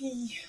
Puis,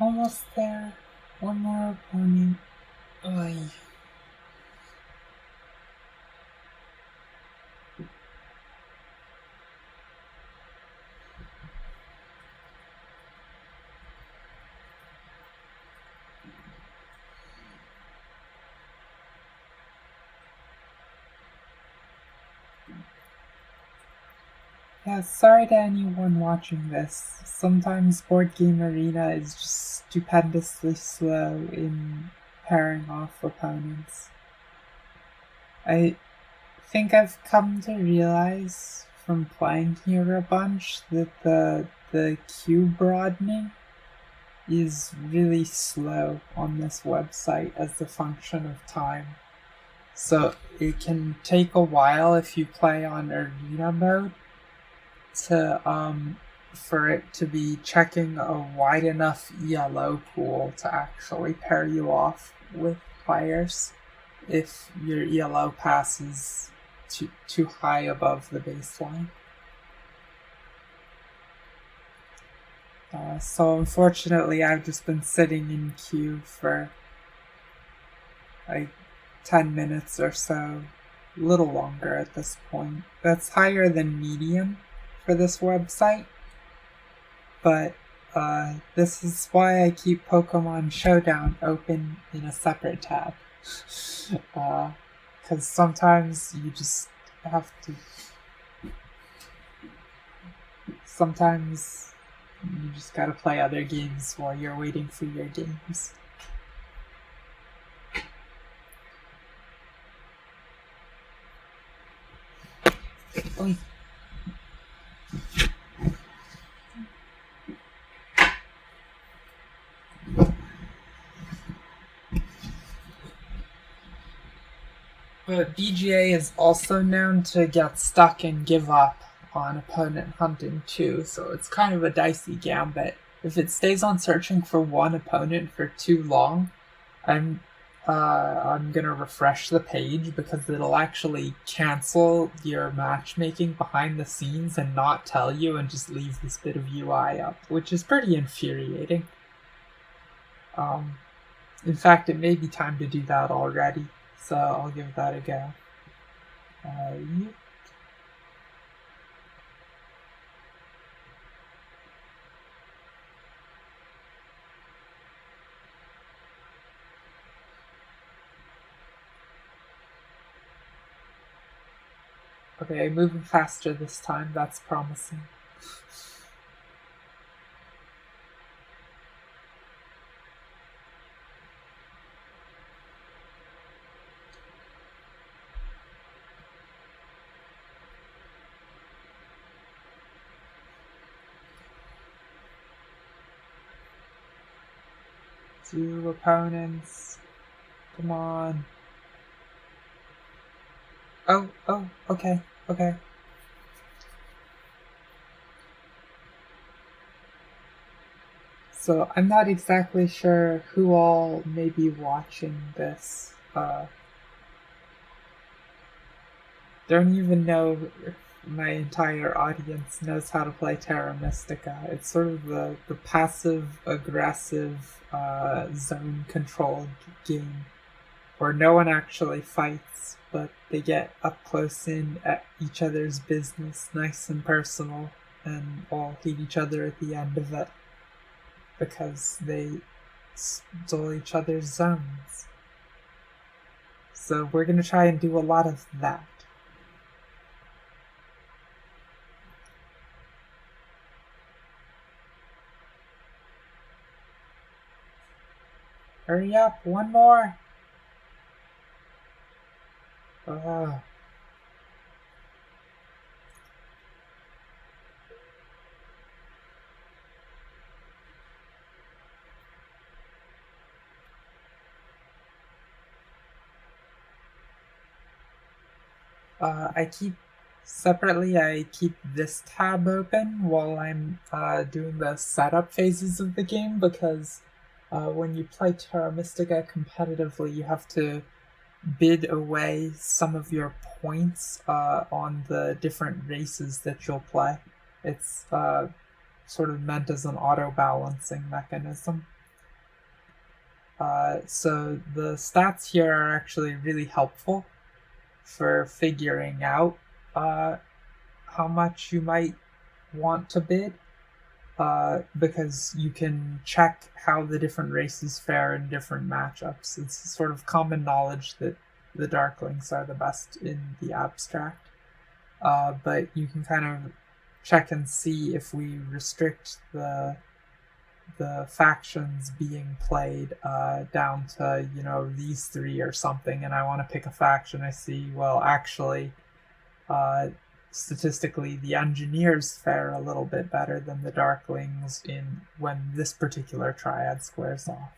almost there. One more opponent. Oy. Yeah, sorry to anyone watching this. Sometimes Board Game Arena is just stupendously slow in pairing off opponents. I think I've come to realize from playing here a bunch that the queue broadening is really slow on this website as a function of time. So it can take a while if you play on arena mode to for it to be checking a wide enough ELO pool to actually pair you off with players if your ELO passes too high above the baseline. So unfortunately, I've just been sitting in queue for like 10 minutes or so, a little longer at this point. That's higher than medium for this website, but this is why I keep Pokemon Showdown open in a separate tab. Because sometimes you just have to. Sometimes you just gotta play other games while you're waiting for your games. Oy. But BGA is also known to get stuck and give up on opponent hunting too, so it's kind of a dicey gambit. If it stays on searching for one opponent for too long, I'm gonna refresh the page because it'll actually cancel your matchmaking behind the scenes and not tell you and just leave this bit of UI up, which is pretty infuriating. In fact, it may be time to do that already. So I'll give that a go. Okay, moving faster this time. That's promising. Two opponents. Come on. Oh, okay. So I'm not exactly sure who all may be watching this. Don't even know if my entire audience knows how to play Terra Mystica. It's sort of the passive aggressive zone controlled game where no one actually fights, but they get up close in at each other's business, nice and personal, and all hate each other at the end of it because they stole each other's zones. So we're gonna try and do a lot of that. Hurry up, one more! I keep this tab open while I'm doing the setup phases of the game because when you play Terra Mystica competitively, you have to bid away some of your points on the different races that you'll play. It's sort of meant as an auto-balancing mechanism. So the stats here are actually really helpful for figuring out uh, how much you might want to bid, because you can check how the different races fare in different matchups. It's sort of common knowledge that the Darklings are the best in the abstract, but you can kind of check and see if we restrict the factions being played down to, these three or something, and I want to pick a faction. I see, well, actually, uh, statistically, the engineers fare a little bit better than the Darklings in when this particular triad squares off.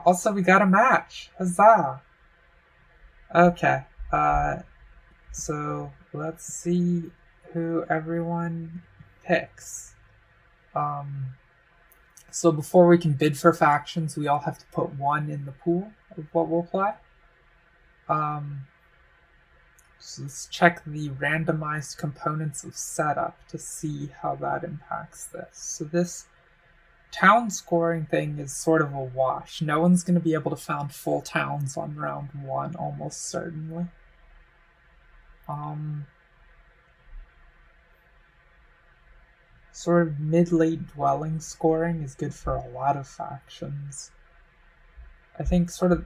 Also, we got a match! Huzzah! Okay, so let's see who everyone picks. So before we can bid for factions, we all have to put one in the pool of what we'll play. So let's check the randomized components of setup to see how that impacts this. So this town scoring thing is sort of a wash. No one's going to be able to found full towns on round 1, almost certainly. Sort of mid-late dwelling scoring is good for a lot of factions. I think sort of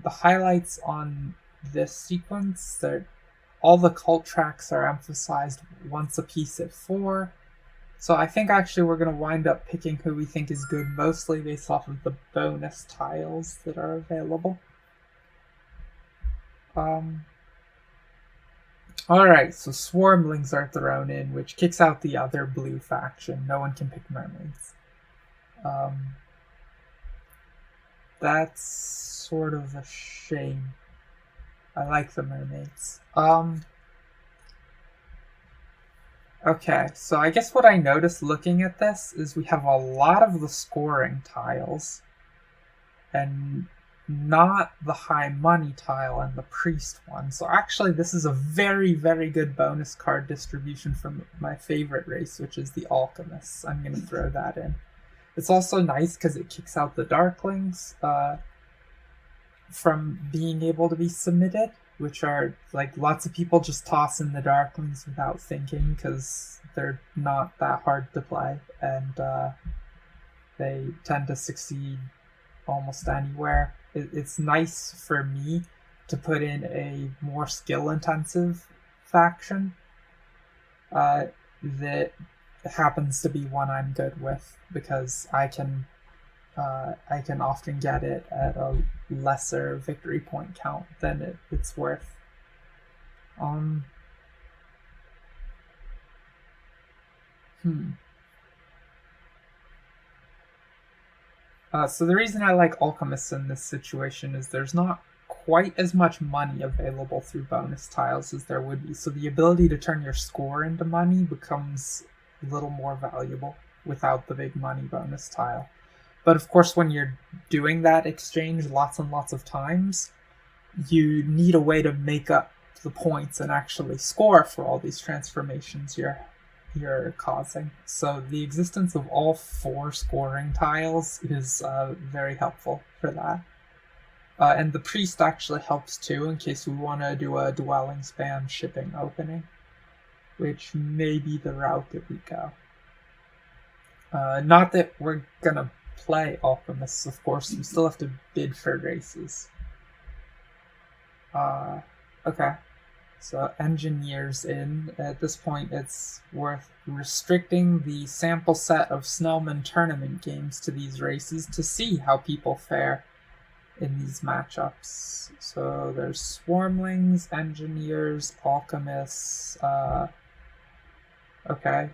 the highlights on this sequence, that all the cult tracks are emphasized once a piece at 4. So I think actually we're going to wind up picking who we think is good, mostly based off of the bonus tiles that are available. Alright, so Swarmlings are thrown in, which kicks out the other blue faction. No one can pick mermaids. That's sort of a shame. I like the mermaids. Okay, so I guess what I noticed looking at this is we have a lot of the scoring tiles and not the high money tile and the priest one. So actually this is a very, very good bonus card distribution from my favorite race, which is the Alchemists. I'm going to throw that in. It's also nice because it kicks out the Darklings from being able to be submitted, which are like lots of people just toss in the Darklings without thinking because they're not that hard to play, and they tend to succeed almost anywhere. It's nice for me to put in a more skill-intensive faction that happens to be one I'm good with, because I can often get it at a lesser victory point count than it's worth. So the reason I like Alchemists in this situation is there's not quite as much money available through bonus tiles as there would be. So the ability to turn your score into money becomes a little more valuable without the big money bonus tile. But of course, when you're doing that exchange lots and lots of times, you need a way to make up the points and actually score for all these transformations you're causing. So the existence of all 4 scoring tiles is very helpful for that. And the priest actually helps too, in case we want to do a dwelling spam shipping opening, which may be the route that we go. Not that we're gonna play Alchemists, of course. We still have to bid for races. Okay. So engineers in. At this point, it's worth restricting the sample set of Snellman tournament games to these races to see how people fare in these matchups. So there's Swarmlings, Engineers, Alchemists. Okay.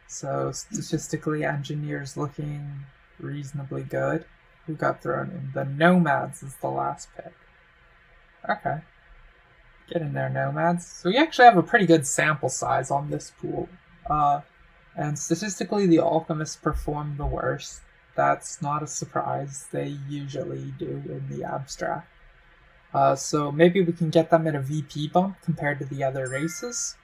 So statistically, Engineers looking reasonably good. Who got thrown in? The Nomads is the last pick. Okay. Get in there, Nomads. So we actually have a pretty good sample size on this pool. And statistically, the Alchemists perform the worst. That's not a surprise. They usually do in the abstract. So maybe we can get them at a VP bump compared to the other races.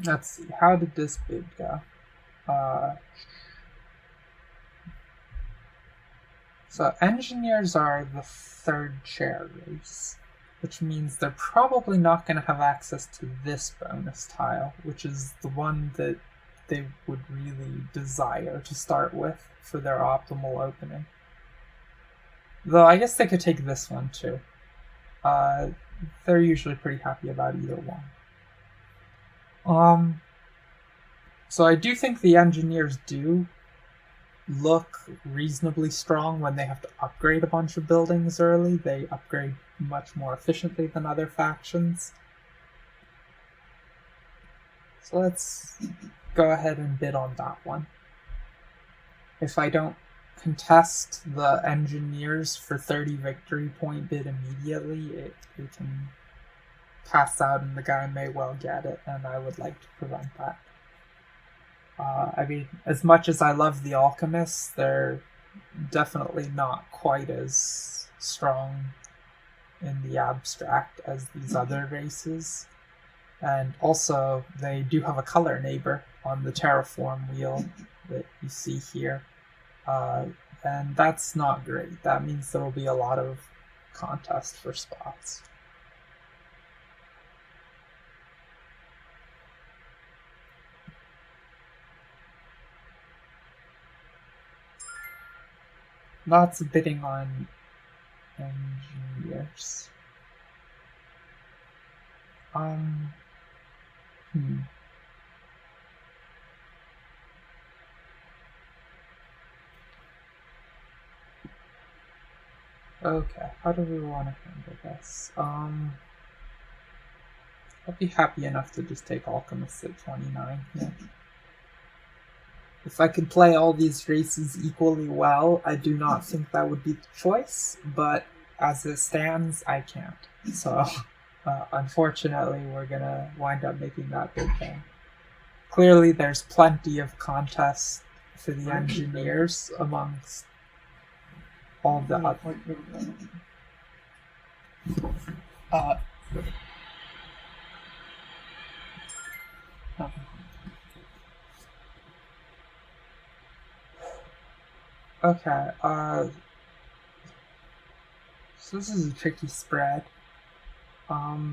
Let's see. How did this bid go? So engineers are the third chair race, which means they're probably not going to have access to this bonus tile, which is the one that they would really desire to start with for their optimal opening. Though I guess they could take this one too. They're usually pretty happy about either one. So I do think the engineers do look reasonably strong when they have to upgrade a bunch of buildings early. They upgrade much more efficiently than other factions. So let's go ahead and bid on that one. If I don't contest the engineers for 30 victory point bid immediately, it can pass out and the guy may well get it, and I would like to prevent that. I mean, as much as I love the Alchemists, they're definitely not quite as strong in the abstract as these other races. And also, they do have a color neighbor on the terraform wheel that you see here. And that's not great. That means there will be a lot of contest for spots. Lots of bidding on engineers. Okay, how do we want to handle this? I'll be happy enough to just take Alchemists at 29. Yeah. If I could play all these races equally well, I do not think that would be the choice, but as it stands, I can't. So, unfortunately, we're gonna wind up making that big thing. Clearly, there's plenty of contests for the engineers amongst all the other. Okay, so this is a tricky spread. I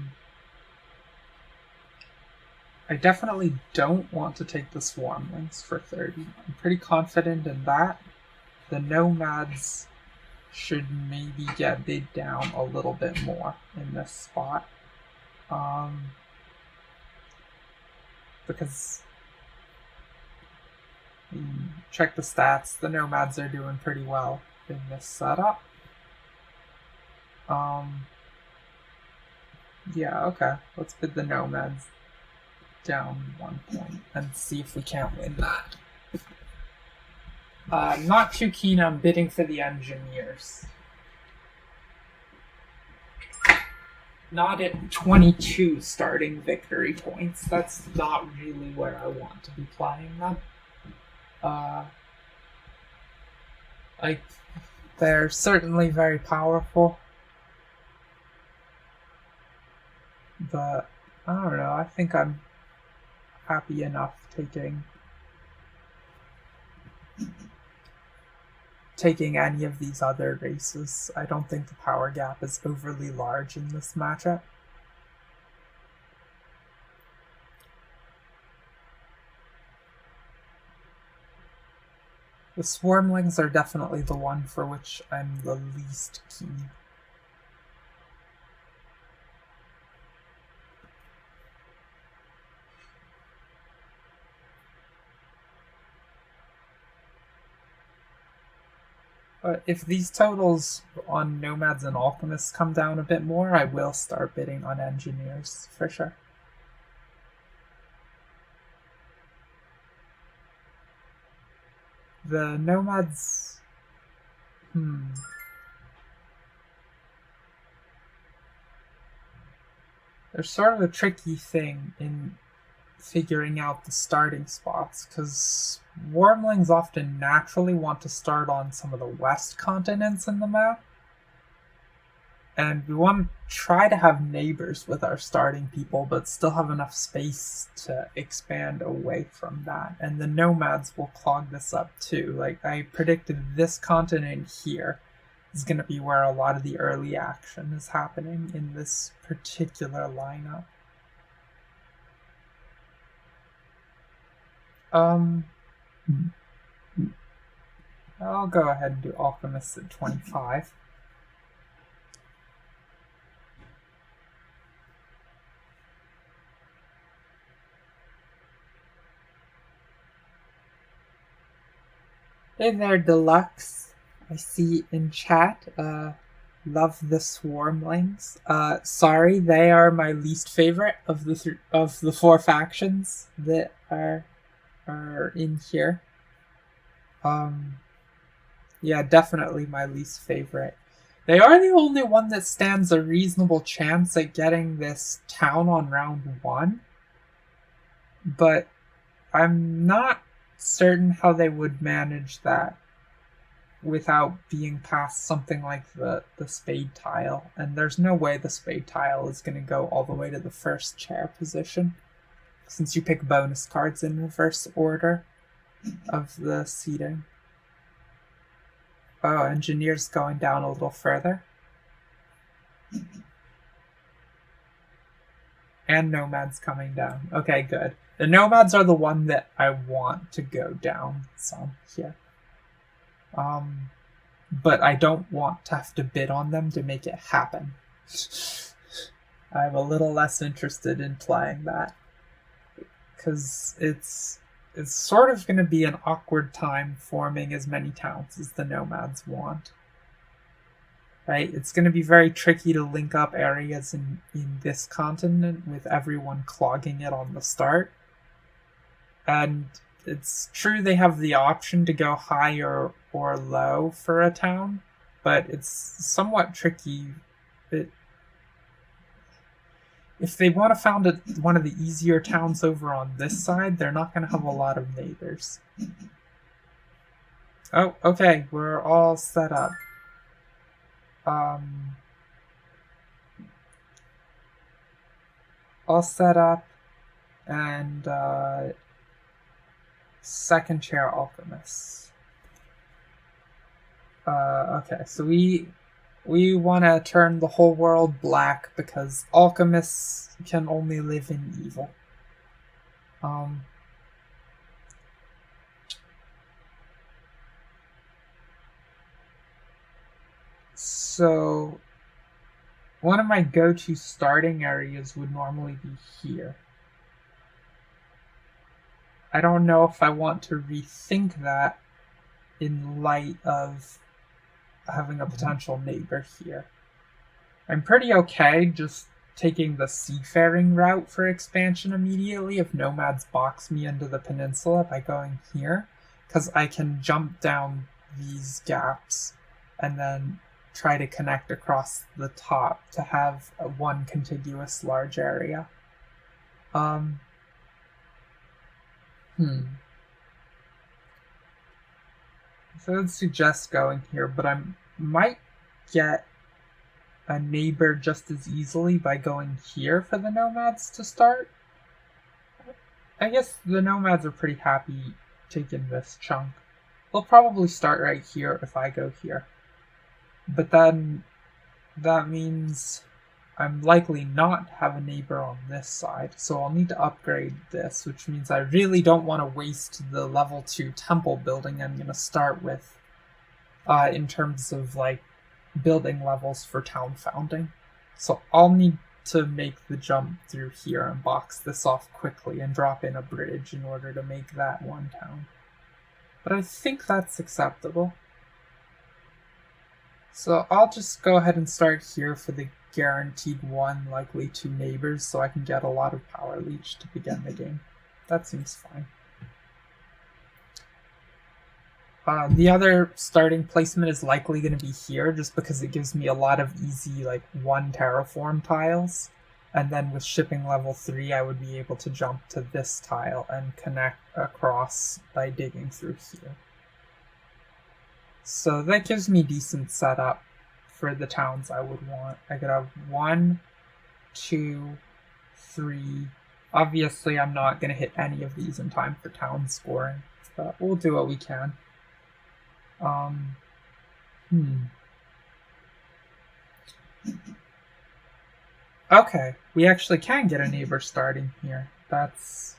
definitely don't want to take the Swarmlings for 30. I'm pretty confident in that. The Nomads should maybe get bid down a little bit more in this spot. Because check the stats, the Nomads are doing pretty well in this setup. Yeah, okay. Let's bid the Nomads down 1 point and see if we can't win that. Not too keen on bidding for the engineers. Not at 22 starting victory points. That's not really where I want to be playing them. They're certainly very powerful. But, I don't know, I think I'm happy enough taking any of these other races. I don't think the power gap is overly large in this matchup. The Swarmlings are definitely the one for which I'm the least keen. But if these totals on Nomads and Alchemists come down a bit more, I will start bidding on Engineers, for sure. The Nomads... There's sort of a tricky thing in figuring out the starting spots, because Wormlings often naturally want to start on some of the west continents in the map. And we want to try to have neighbors with our starting people, but still have enough space to expand away from that. And the nomads will clog this up too. Like, I predicted this continent here is going to be where a lot of the early action is happening in this particular lineup. I'll go ahead and do Alchemists at 25. Hey there, Deluxe. I see in chat, love the Swarmlings. Sorry, they are my least favorite of the four factions that are in here. Yeah, definitely my least favorite. They are the only one that stands a reasonable chance at getting this town on round 1. But I'm not certain how they would manage that without being past something like the spade tile. And there's no way the spade tile is going to go all the way to the first chair position, since you pick bonus cards in reverse order of the seating. Oh, engineer's going down a little further. And nomads coming down. Okay, good. The nomads are the one that I want to go down some here. But I don't want to have to bid on them to make it happen. I'm a little less interested in playing that, because it's sort of going to be an awkward time forming as many towns as the nomads want. Right? It's going to be very tricky to link up areas in this continent with everyone clogging it on the start. And it's true they have the option to go high or low for a town, but it's somewhat tricky. If they want to found one of the easier towns over on this side, they're not going to have a lot of neighbors. Oh, okay, we're all set up. All set up, and second chair Alchemists. Okay, so we want to turn the whole world black because alchemists can only live in evil. So one of my go-to starting areas would normally be here. I don't know if I want to rethink that in light of having a potential neighbor here. I'm pretty okay just taking the seafaring route for expansion immediately if nomads box me into the peninsula by going here, because I can jump down these gaps and then try to connect across the top to have one contiguous large area. So I would suggest going here, but I might get a neighbor just as easily by going here for the nomads to start. I guess the nomads are pretty happy taking this chunk. They'll probably start right here if I go here. But then that means I'm likely not to have a neighbor on this side, so I'll need to upgrade this, which means I really don't want to waste the level 2 temple building I'm going to start with in terms of like building levels for town founding. So I'll need to make the jump through here and box this off quickly and drop in a bridge in order to make that one town. But I think that's acceptable. So I'll just go ahead and start here for the guaranteed 1, likely 2 neighbors, so I can get a lot of power leech to begin the game. That seems fine. The other starting placement is likely going to be here, just because it gives me a lot of easy, like, 1 terraform tiles. And then with shipping level 3, I would be able to jump to this tile and connect across by digging through here. So that gives me decent setup for the towns I would want. I could have 1, 2, 3. Obviously, I'm not going to hit any of these in time for town scoring, but we'll do what we can. Okay, we actually can get a neighbor starting here. That's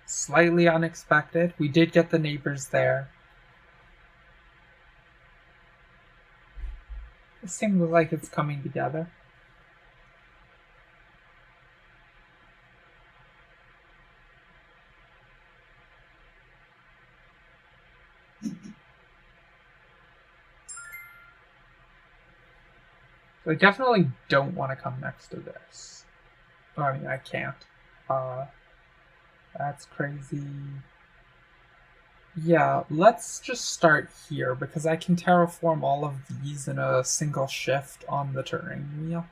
slightly unexpected. We did get the neighbors there. It seems like it's coming together. So I definitely don't want to come next to this. I mean, I can't. That's crazy. Yeah, let's just start here because I can terraform all of these in a single shift on the terrain wheel.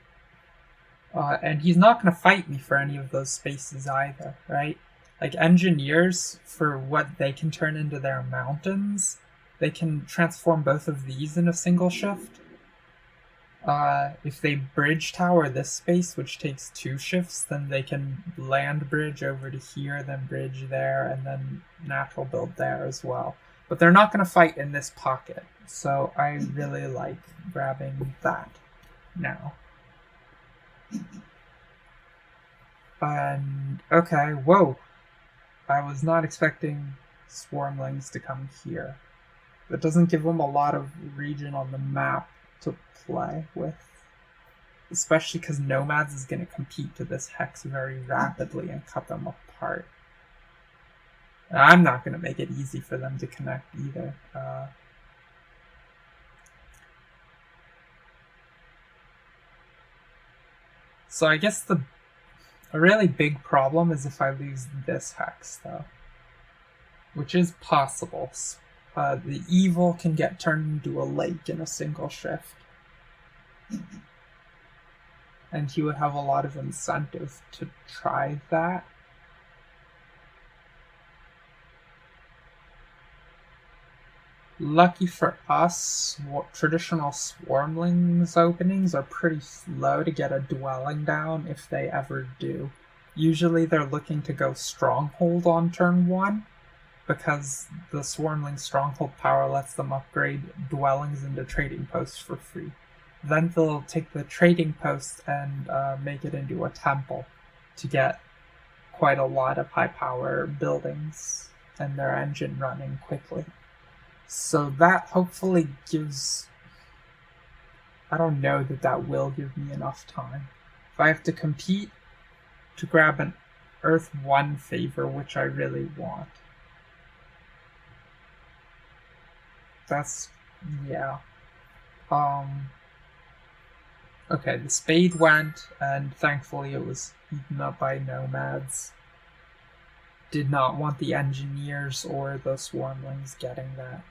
And he's not going to fight me for any of those spaces either, right? Like engineers, for what they can turn into their mountains, they can transform both of these in a single shift. If they bridge tower this space, which takes 2 shifts, then they can land bridge over to here, then bridge there, and then natural build there as well. But they're not going to fight in this pocket, so I really like grabbing that now. And, okay, whoa. I was not expecting swarmlings to come here. That doesn't give them a lot of region on the map to play with. Especially because Nomads is going to compete to this hex very rapidly and cut them apart. And I'm not going to make it easy for them to connect either. So I guess a really big problem is if I lose this hex, though. Which is possible. The evil can get turned into a lake in a single shift. And he would have a lot of incentive to try that. Lucky for us, traditional swarmlings openings are pretty slow to get a dwelling down if they ever do. Usually they're looking to go stronghold on turn 1, because the swarmling stronghold power lets them upgrade dwellings into trading posts for free. Then they'll take the trading post and make it into a temple to get quite a lot of high power buildings and their engine running quickly. So that hopefully gives... I don't know that will give me enough time. If I have to compete to grab an Earth 1 favor, which I really want. That's... yeah. Okay, the spade went, and thankfully it was eaten up by nomads. Did not want the engineers or the swarmlings getting that.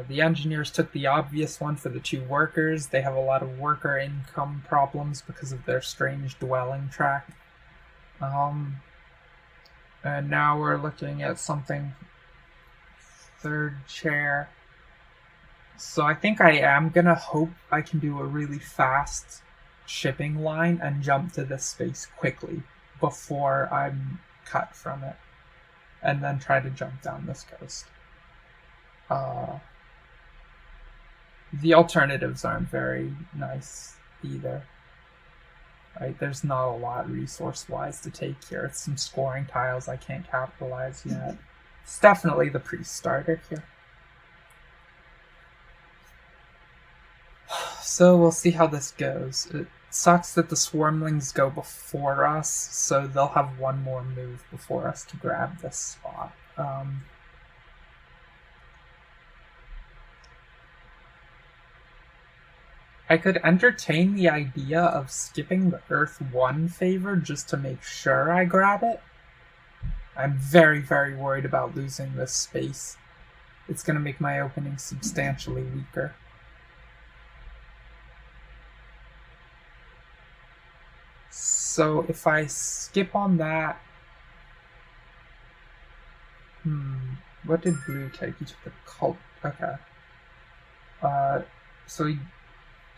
The engineers took the obvious one for the 2 workers. They have a lot of worker income problems because of their strange dwelling track. And now we're looking at something 3rd chair. So I think I am gonna hope I can do a really fast shipping line and jump to this space quickly before I'm cut from it, and then try to jump down this coast. The alternatives aren't very nice either. Right? There's not a lot resource-wise to take here. It's some scoring tiles I can't capitalize yet. It's definitely the pre-starter here. So we'll see how this goes. It sucks that the swarmlings go before us, so they'll have one more move before us to grab this spot. I could entertain the idea of skipping the Earth 1 favor just to make sure I grab it. I'm very, very worried about losing this space. It's going to make my opening substantially weaker. So if I skip on that... What did blue take? He took the cult. Okay. So he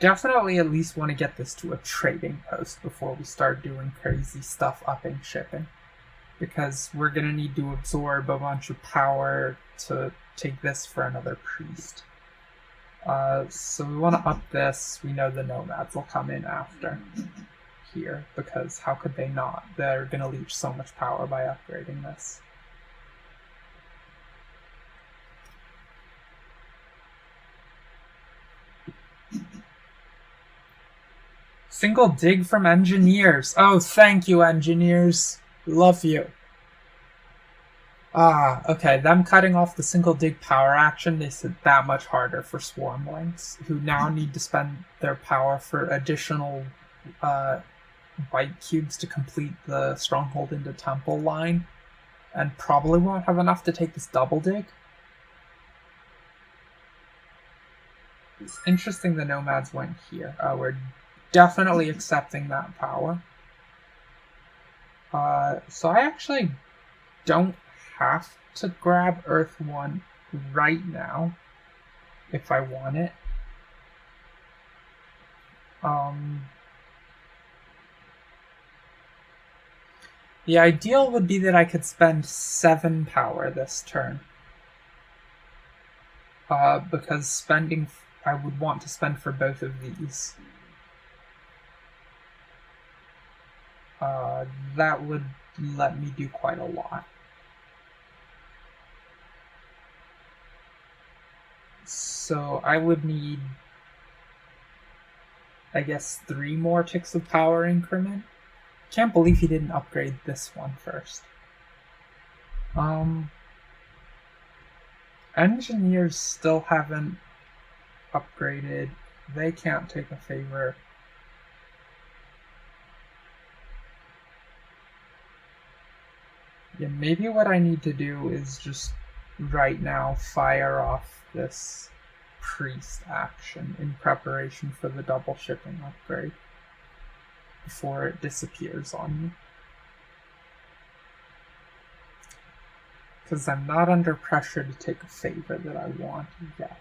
definitely at least want to get this to a trading post before we start doing crazy stuff upping shipping. Because we're going to need to absorb a bunch of power to take this for another priest. So we want to up this. We know the nomads will come in after here, because how could they not? They're going to leech so much power by upgrading this. Single dig from engineers. Oh, thank you, engineers. Love you. Ah, okay. Them cutting off the single dig power action makes it that much harder for swarmlings, who now need to spend their power for additional white cubes to complete the stronghold into temple line, and probably won't have enough to take this double dig. It's interesting the nomads went here. We're definitely accepting that power. So I actually don't have to grab Earth 1 right now if I want it. The ideal would be that I could spend 7 power this turn. Because I would want to spend for both of these. That would let me do quite a lot. So I would need, I guess, 3 more ticks of power increment. Can't believe he didn't upgrade this one first. Engineers still haven't upgraded. They can't take a favor. Yeah, maybe what I need to do is just right now fire off this priest action in preparation for the double shipping upgrade before it disappears on me. Because I'm not under pressure to take a favor that I want yet.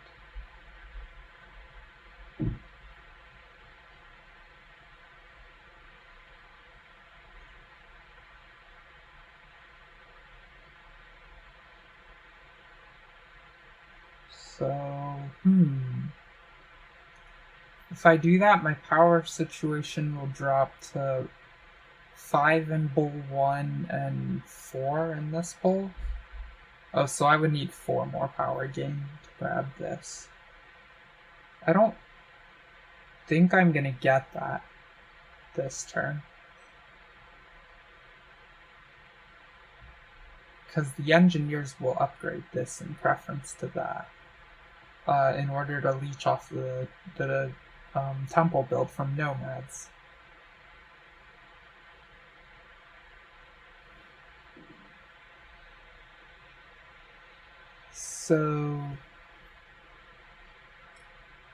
So, if I do that, my power situation will drop to 5 in bowl 1 and 4 in this bowl. Oh, so I would need 4 more power gain to grab this. I don't think I'm gonna get that this turn. Because the engineers will upgrade this in preference to that. In order to leech off the temple build from nomads. So,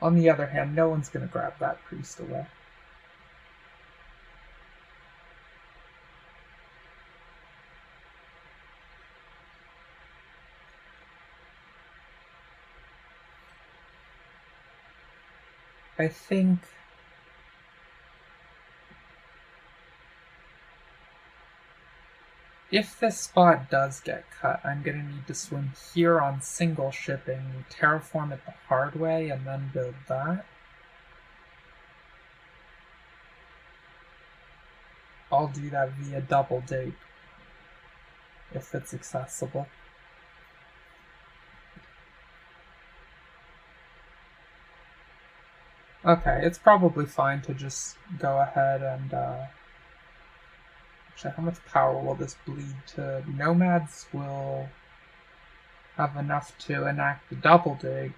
on the other hand, no one's going to grab that priest away. I think if this spot does get cut, I'm going to need to swing here on single shipping, terraform it the hard way, and then build that. I'll do that via double dig if it's accessible. Okay, it's probably fine to just go ahead and check how much power will this bleed to. Nomads will have enough to enact the double dig,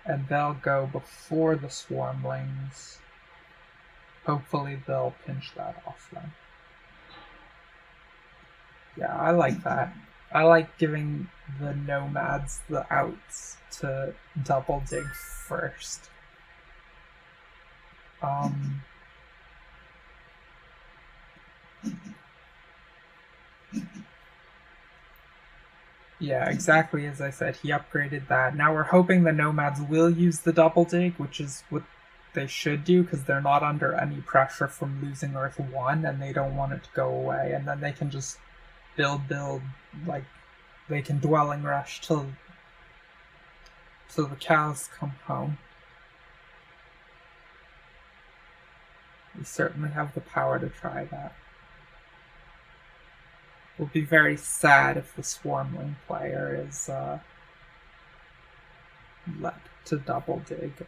and they'll go before the swarmlings. Hopefully they'll pinch that off then. Yeah, I like that. I like giving the nomads the outs to double dig first. Yeah, exactly as I said, he upgraded that. Now we're hoping the nomads will use the double dig, which is what they should do because they're not under any pressure from losing Earth 1 and they don't want it to go away. And then they can just build, like, they can dwelling rush till the cows come home. We certainly have the power to try that. It will be very sad if the Swarmling player is let to double dig.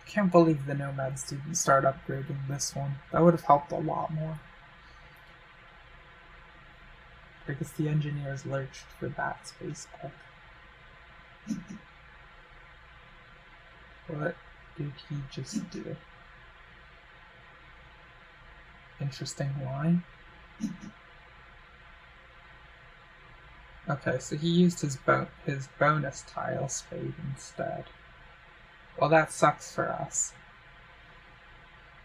Can't believe the nomads didn't start upgrading this one. That would have helped a lot more. Because the engineers lurched for that space pick. What did he just do? Interesting line. Okay, so he used his bonus tile spade instead. Well, that sucks for us.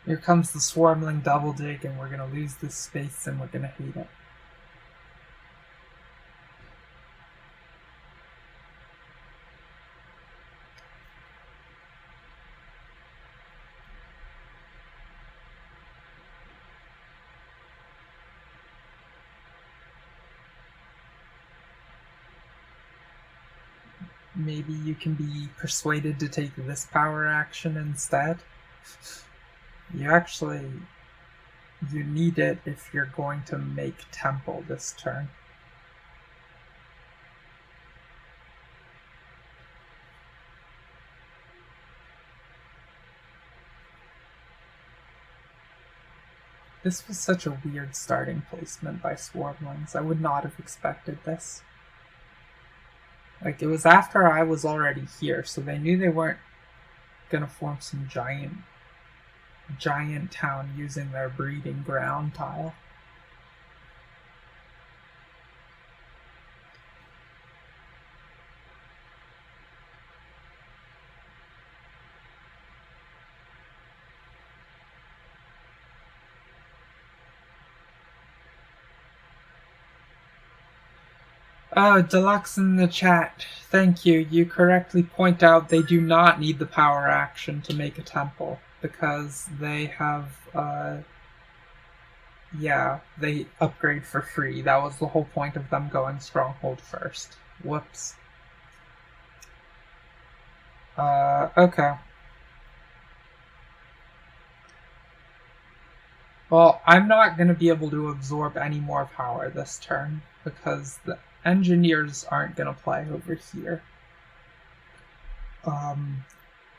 Here comes the Swarmling double dig, and we're gonna lose this space, and we're gonna hate it. Maybe you can be persuaded to take this power action instead. You need it if you're going to make Temple this turn. This was such a weird starting placement by Swarmlings. I would not have expected this. Like, it was after I was already here, so they knew they weren't gonna form some giant town using their breeding ground tile. Oh, Deluxe in the chat. Thank you. You correctly point out they do not need the power action to make a temple because they have they upgrade for free. That was the whole point of them going Stronghold first. Whoops. Okay. Well, I'm not going to be able to absorb any more power this turn because the engineers aren't going to play over here. And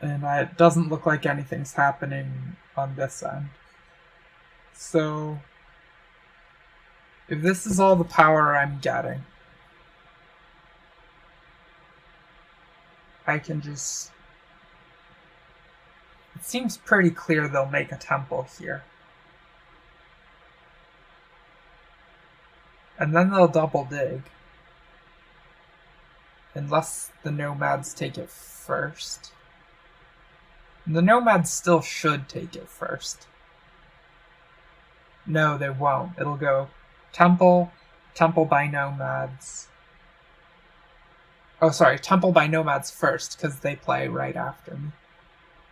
it doesn't look like anything's happening on this end. So, if this is all the power I'm getting, I can just... It seems pretty clear they'll make a temple here. And then they'll double dig. Unless the nomads take it first. The nomads still should take it first. No, they won't. It'll go temple by nomads. Oh, sorry, temple by nomads first, because they play right after me.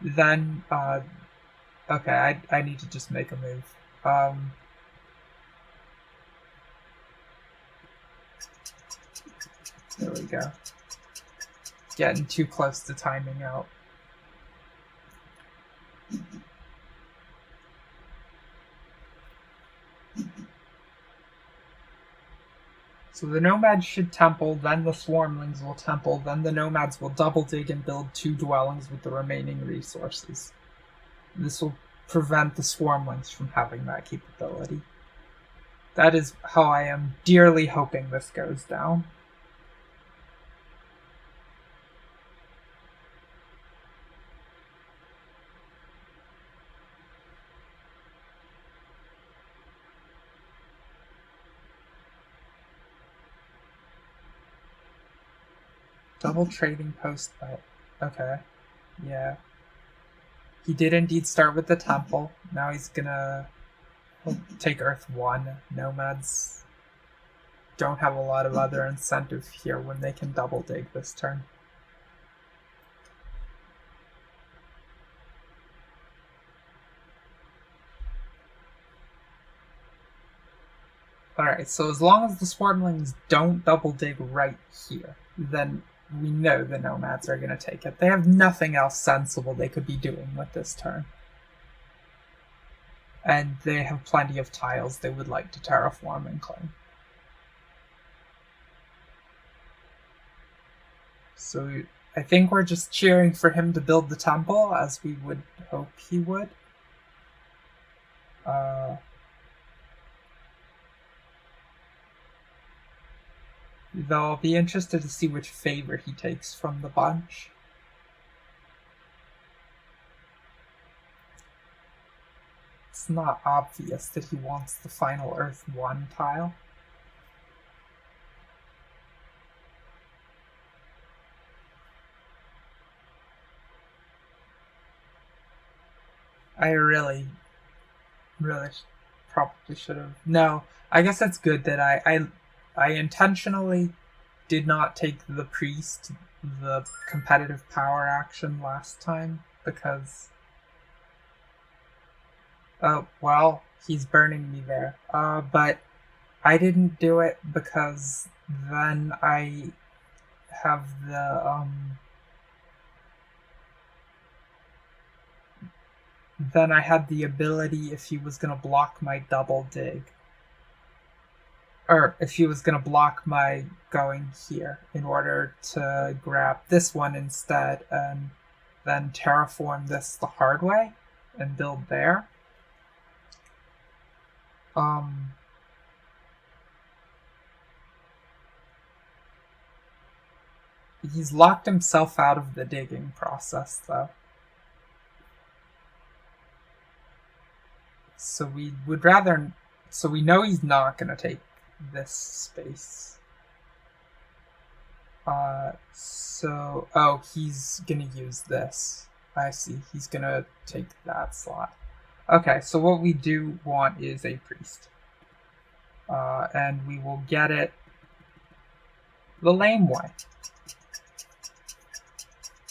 Then, okay, I need to just make a move. There we go. Getting too close to timing out. So the nomads should temple, then the swarmlings will temple, then the nomads will double dig and build 2 dwellings with the remaining resources. This will prevent the swarmlings from having that capability. That is how I am dearly hoping this goes down. Double trading post, but okay. Yeah. He did indeed start with the temple. Now he'll take Earth 1. Nomads don't have a lot of other incentive here when they can double dig this turn. Alright, so as long as the Swarmlings don't double dig right here, then we know the Nomads are going to take it. They have nothing else sensible they could be doing with this turn. And they have plenty of tiles they would like to terraform and claim. So I think we're just cheering for him to build the temple, as we would hope he would. Though I'll be interested to see which favor he takes from the bunch. It's not obvious that he wants the final Earth 1 tile. I really probably should have. No, I guess that's good that I intentionally did not take the priest, the competitive power action last time, because well, he's burning me there. But I didn't do it because then I have the then I had the ability, if he was gonna block my double dig, or if he was gonna block my going here, in order to grab this one instead and then terraform this the hard way and build there. He's locked himself out of the digging process, though. So we would rather... So we know he's not going to take this space. Oh, he's going to use this. I see. He's going to take that slot. Okay, so what we do want is a priest. And we will get it the lame way.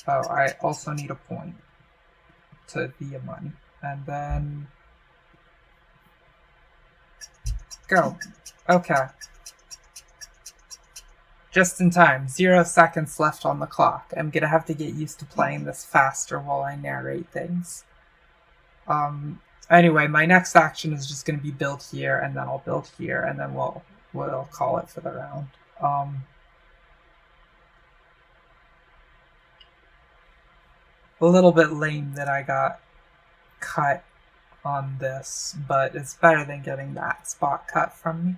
Oh, I also need a point to be a money. And then... Go. Okay. Just in time. 0 seconds left on the clock. I'm gonna have to get used to playing this faster while I narrate things. Anyway, my next action is just gonna be build here, and then I'll build here, and then we'll call it for the round. A little bit lame that I got cut on this, but it's better than getting that spot cut from me.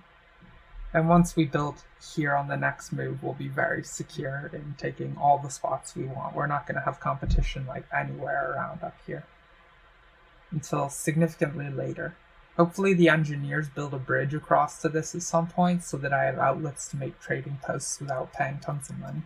And once we build here on the next move, we'll be very secure in taking all the spots we want. We're not going to have competition like anywhere around up here until significantly later. Hopefully the engineers build a bridge across to this at some point so that I have outlets to make trading posts without paying tons of money.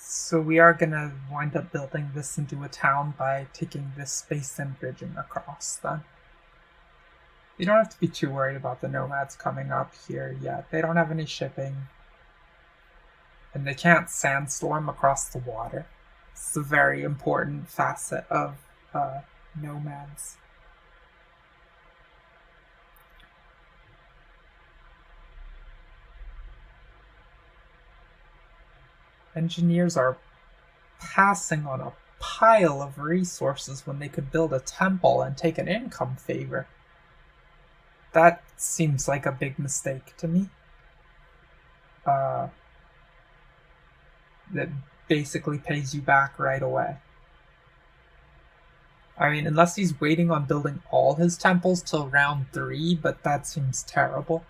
So we are going to wind up building this into a town by taking this space and bridging across then. You don't have to be too worried about the nomads coming up here yet. They don't have any shipping. And they can't sandstorm across the water. It's a very important facet of nomads. Engineers are passing on a pile of resources when they could build a temple and take an income favor. That seems like a big mistake to me. That basically pays you back right away. I mean, unless he's waiting on building all his temples till round 3, but that seems terrible.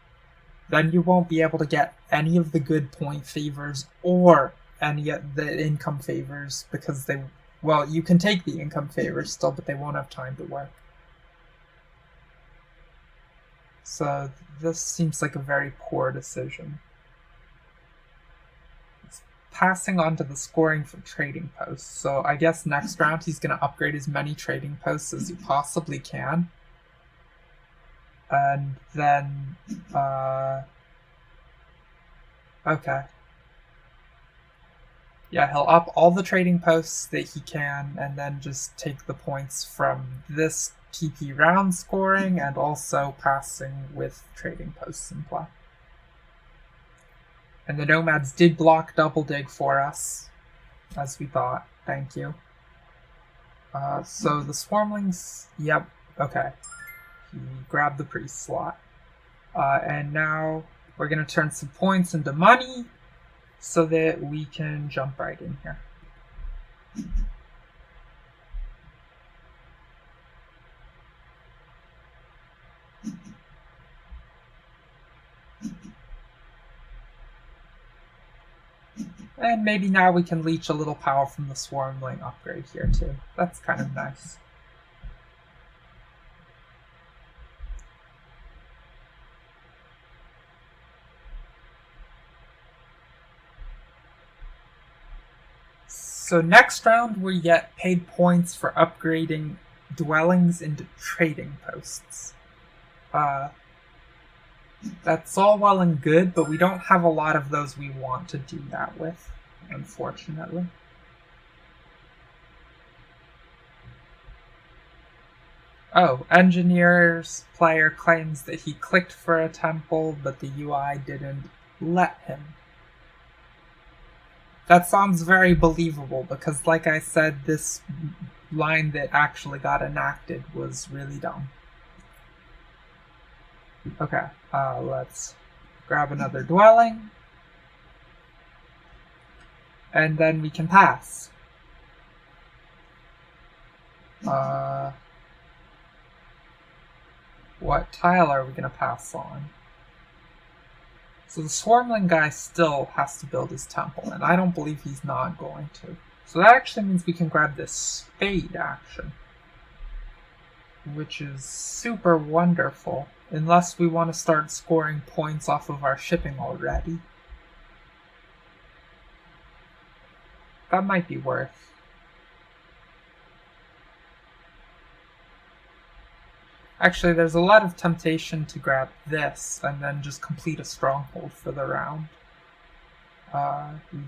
then you won't be able to get any of the good point favors or any of the income favors because they, well, you can take the income favors still, but they won't have time to work. So this seems like a very poor decision. It's passing on to the scoring for trading posts. So I guess next round he's going to upgrade as many trading posts as he possibly can. And then, okay. Yeah, he'll up all the trading posts that he can and then just take the points from this TP round scoring and also passing with trading posts in play. And the Nomads did block Double Dig for us, as we thought. Thank you. So the Swarmlings, yep, okay. He grabbed the Priest slot. And now we're going to turn some points into money so that we can jump right in here. And maybe now we can leech a little power from the Swarmling upgrade here too. That's kind of nice. So next round we get paid points for upgrading dwellings into trading posts. That's all well and good, but we don't have a lot of those we want to do that with, unfortunately. Oh, Engineer's player claims that he clicked for a temple, but the UI didn't let him. That sounds very believable because, like I said, this line that actually got enacted was really dumb. Okay, let's grab another dwelling. And then we can pass. What tile are we going to pass on? So the Swarmling guy still has to build his temple, and I don't believe he's not going to. So that actually means we can grab this spade action, which is super wonderful, unless we want to start scoring points off of our shipping already. That might be worth. Actually, there's a lot of temptation to grab this and then just complete a stronghold for the round.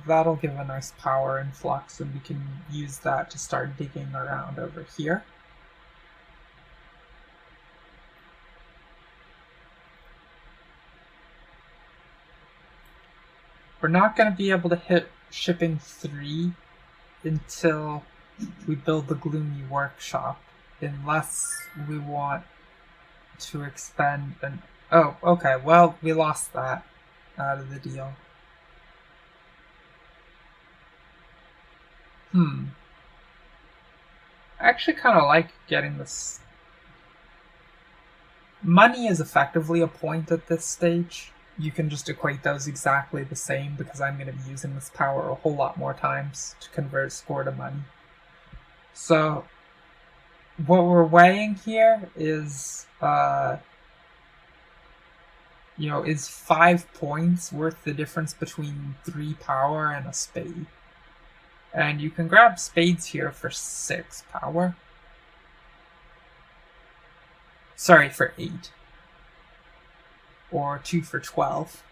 That'll give a nice power influx, and we can use that to start digging around over here. We're not going to be able to hit shipping 3 until we build the Gloomy Workshop, unless we want to expend an... Oh, okay, well, we lost that out of the deal. I actually kind of like getting this. Money is effectively a point at this stage. You can just equate those exactly the same because I'm going to be using this power a whole lot more times to convert score to money. So what we're weighing here is, is 5 points worth the difference between 3 power and a spade. And you can grab spades here for 6 power. Sorry, for 8. Or 2 for 12.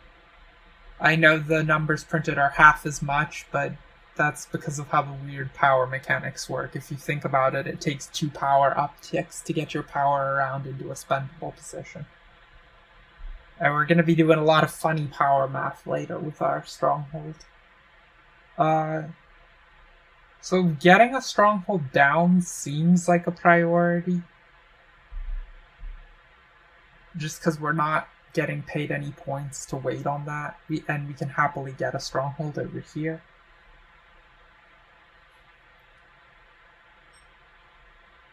I know the numbers printed are half as much, but that's because of how the weird power mechanics work. If you think about it, it takes 2 power upticks to get your power around into a spendable position. And we're going to be doing a lot of funny power math later with our stronghold. So getting a stronghold down seems like a priority. Just because we're not getting paid any points to wait on that. And we can happily get a stronghold over here.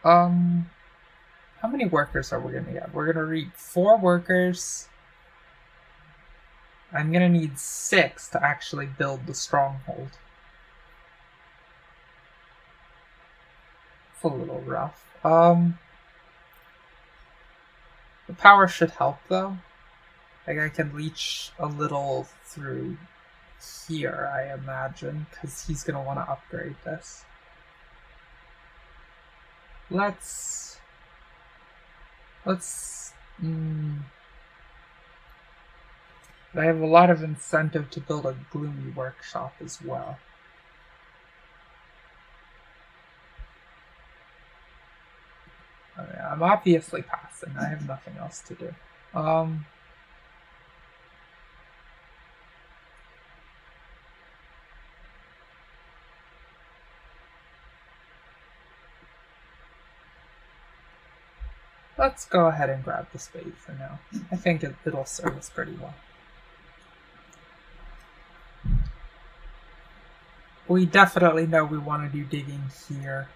How many workers are we going to get? We're going to read 4 workers. I'm gonna need 6 to actually build the stronghold. It's a little rough. The power should help though. Like I can leech a little through here, I imagine, because he's gonna want to upgrade this. Let's. I have a lot of incentive to build a gloomy workshop as well. I'm obviously passing. I have nothing else to do. Let's go ahead and grab the spade for now. I think it'll serve us pretty well. We definitely know we want to do digging here,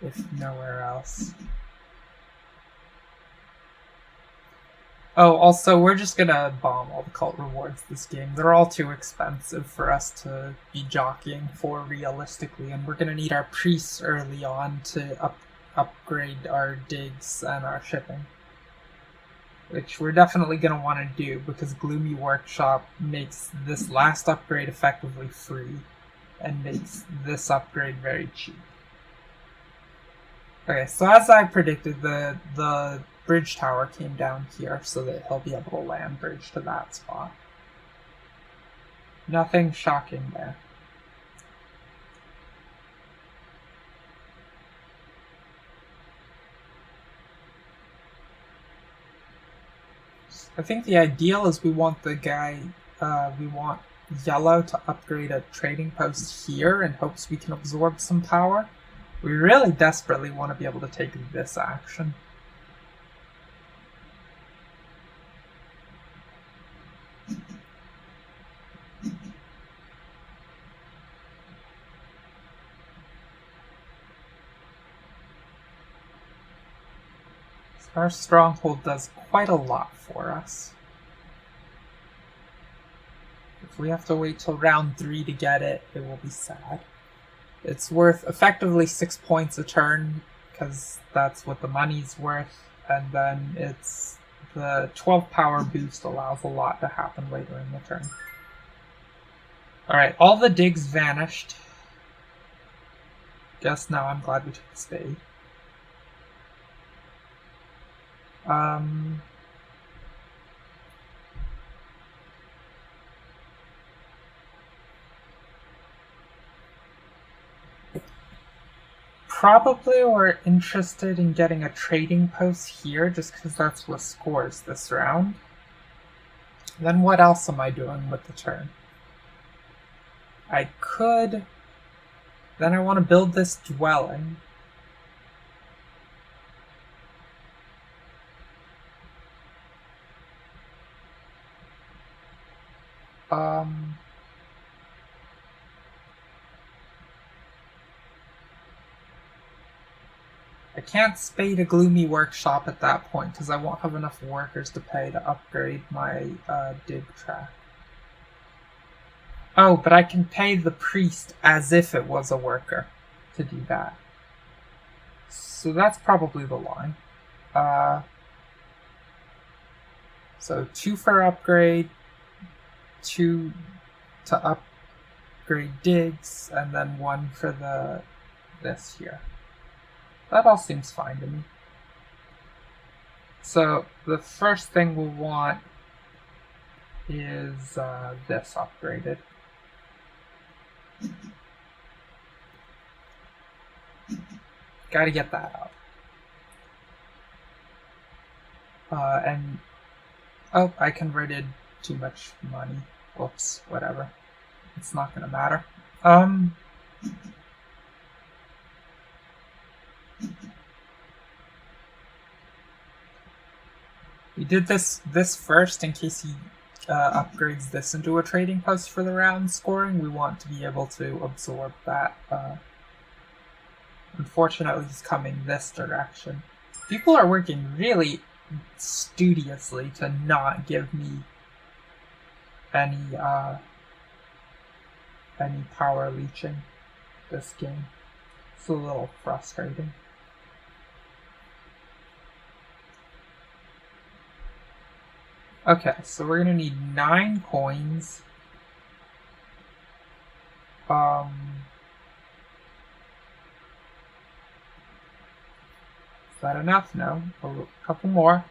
if nowhere else. Oh, also, we're just gonna bomb all the cult rewards this game. They're all too expensive for us to be jockeying for realistically, and we're gonna need our priests early on to upgrade our digs and our shipping. Which we're definitely gonna want to do, because Gloomy Workshop makes this last upgrade effectively free, and makes this upgrade very cheap. Okay, so as I predicted, the bridge tower came down here so that he'll be able to land bridge to that spot. Nothing shocking there. I think the ideal is we want we want yellow to upgrade a trading post here in hopes we can absorb some power. We really desperately want to be able to take this action. Our stronghold does quite a lot for us. If we have to wait till round 3 to get it, it will be sad. It's worth effectively 6 points a turn, because that's what the money's worth, and then it's the 12 power boost allows a lot to happen later in the turn. Alright, all the digs vanished. Guess now I'm glad we took the spade. Probably we're interested in getting a trading post here, just because that's what scores this round. Then what else am I doing with the turn? I could... Then I want to build this dwelling. I can't spade a gloomy workshop at that point because I won't have enough workers to pay to upgrade my dig track. Oh, but I can pay the priest as if it was a worker to do that. So that's probably the line. So 2 for upgrade, 2 to upgrade digs, and then 1 for this here. That all seems fine to me. So the first thing we'll want is this upgraded. Gotta get that up. And oh, I converted too much money. Whoops, whatever. It's not gonna matter. We did this first in case he upgrades this into a trading post for the round scoring. We want to be able to absorb that. Unfortunately, he's coming this direction. People are working really studiously to not give me any power leeching this game. It's a little frustrating. Okay, so we're gonna need 9 coins. Is that enough? No. A couple more.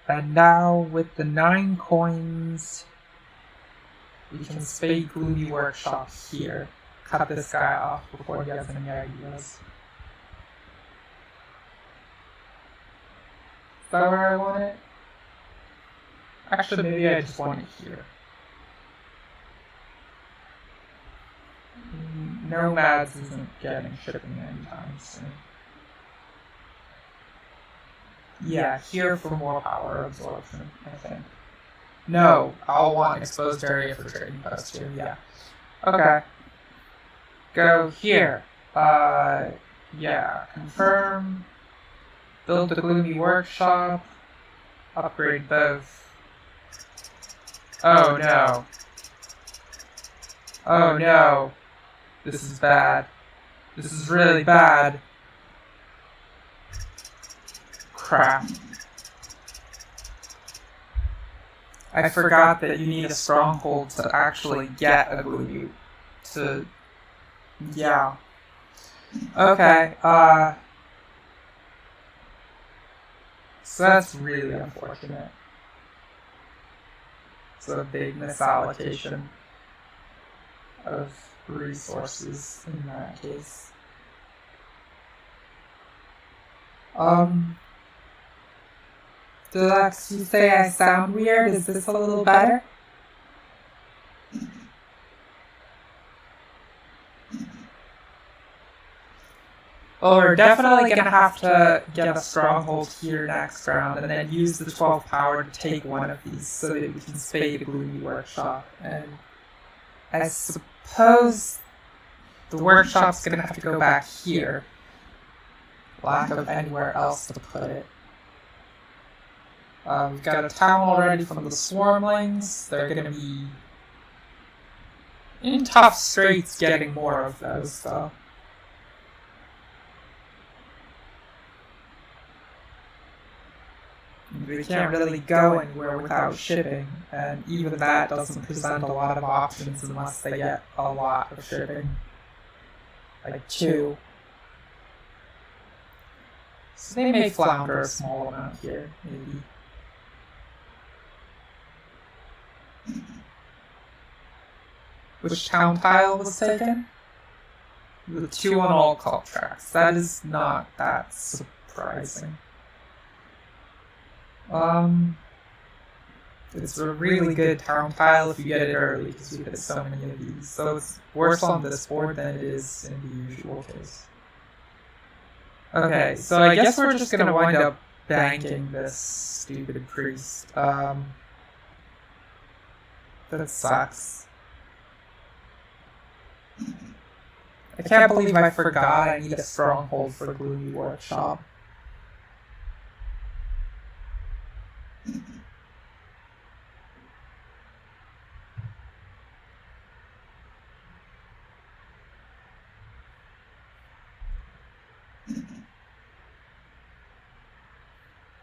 And now with the 9 coins, we can spade Gloomy Workshop here. Cut this guy off before he has any ideas. Is that where I want it? Actually, maybe I just want it here. Nomads isn't getting shipping anytime soon. Yeah, here for more power absorption, I think. No, I'll want exposed area for trading post here, yeah. Okay. Go here. Yeah, confirm. Build the Gloomy Workshop. Upgrade both. Oh no. Oh no. This is bad. This is really bad. Crap. I forgot that you need a stronghold to actually get a glue to... Yeah. Okay, so that's really unfortunate. It's a big misallocation of resources in that case. Deluxe, you say I sound weird? Is this a little better? Well, we're definitely going to have to get a stronghold here next round and then use the 12 power to take one of these so that we can spade the Gloomy Workshop. And I suppose the workshop's going to have to go back here. Lack of anywhere else to put it. We've got a town already from the Swarmlings. They're going to be in tough straits getting more of those, though. We can't really go anywhere without shipping, and even that doesn't present a lot of options unless they get a lot of shipping. Like 2. So they may flounder a small amount here, maybe. Which town tile was taken? The 2 on all cult tracks. That is not that surprising. It's a really good town tile if you get it early, because we get so many of these. So it's worse on this board than it is in the usual case. Okay, so I guess we're just gonna wind up banking this stupid priest. That sucks. I can't believe I forgot I need a stronghold for Gloomy Workshop.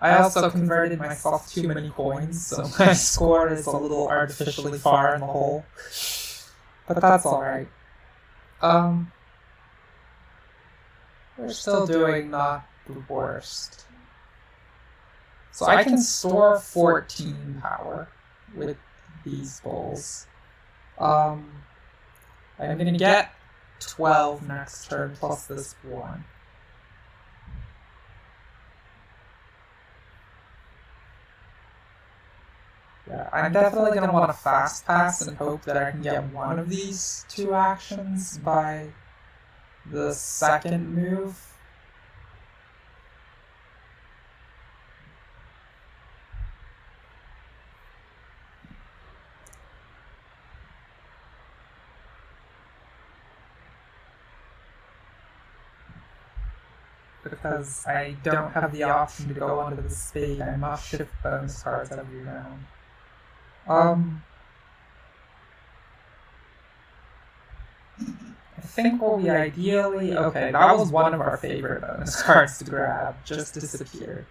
I also converted myself too many coins, so my score is a little artificially far in the hole. But that's alright. We're still doing not the worst. So I can store 14 power with these bowls. I'm gonna get 12 next turn plus this 1. Yeah, I'm definitely going to want to fast pass and hope that I can get one of these 2 actions by the second move. Because I don't have the option to go onto the spade, I must shift bonus cards every round. I think we'll be ideally... Okay, that was one of our favorite bonus cards to grab. Just disappeared.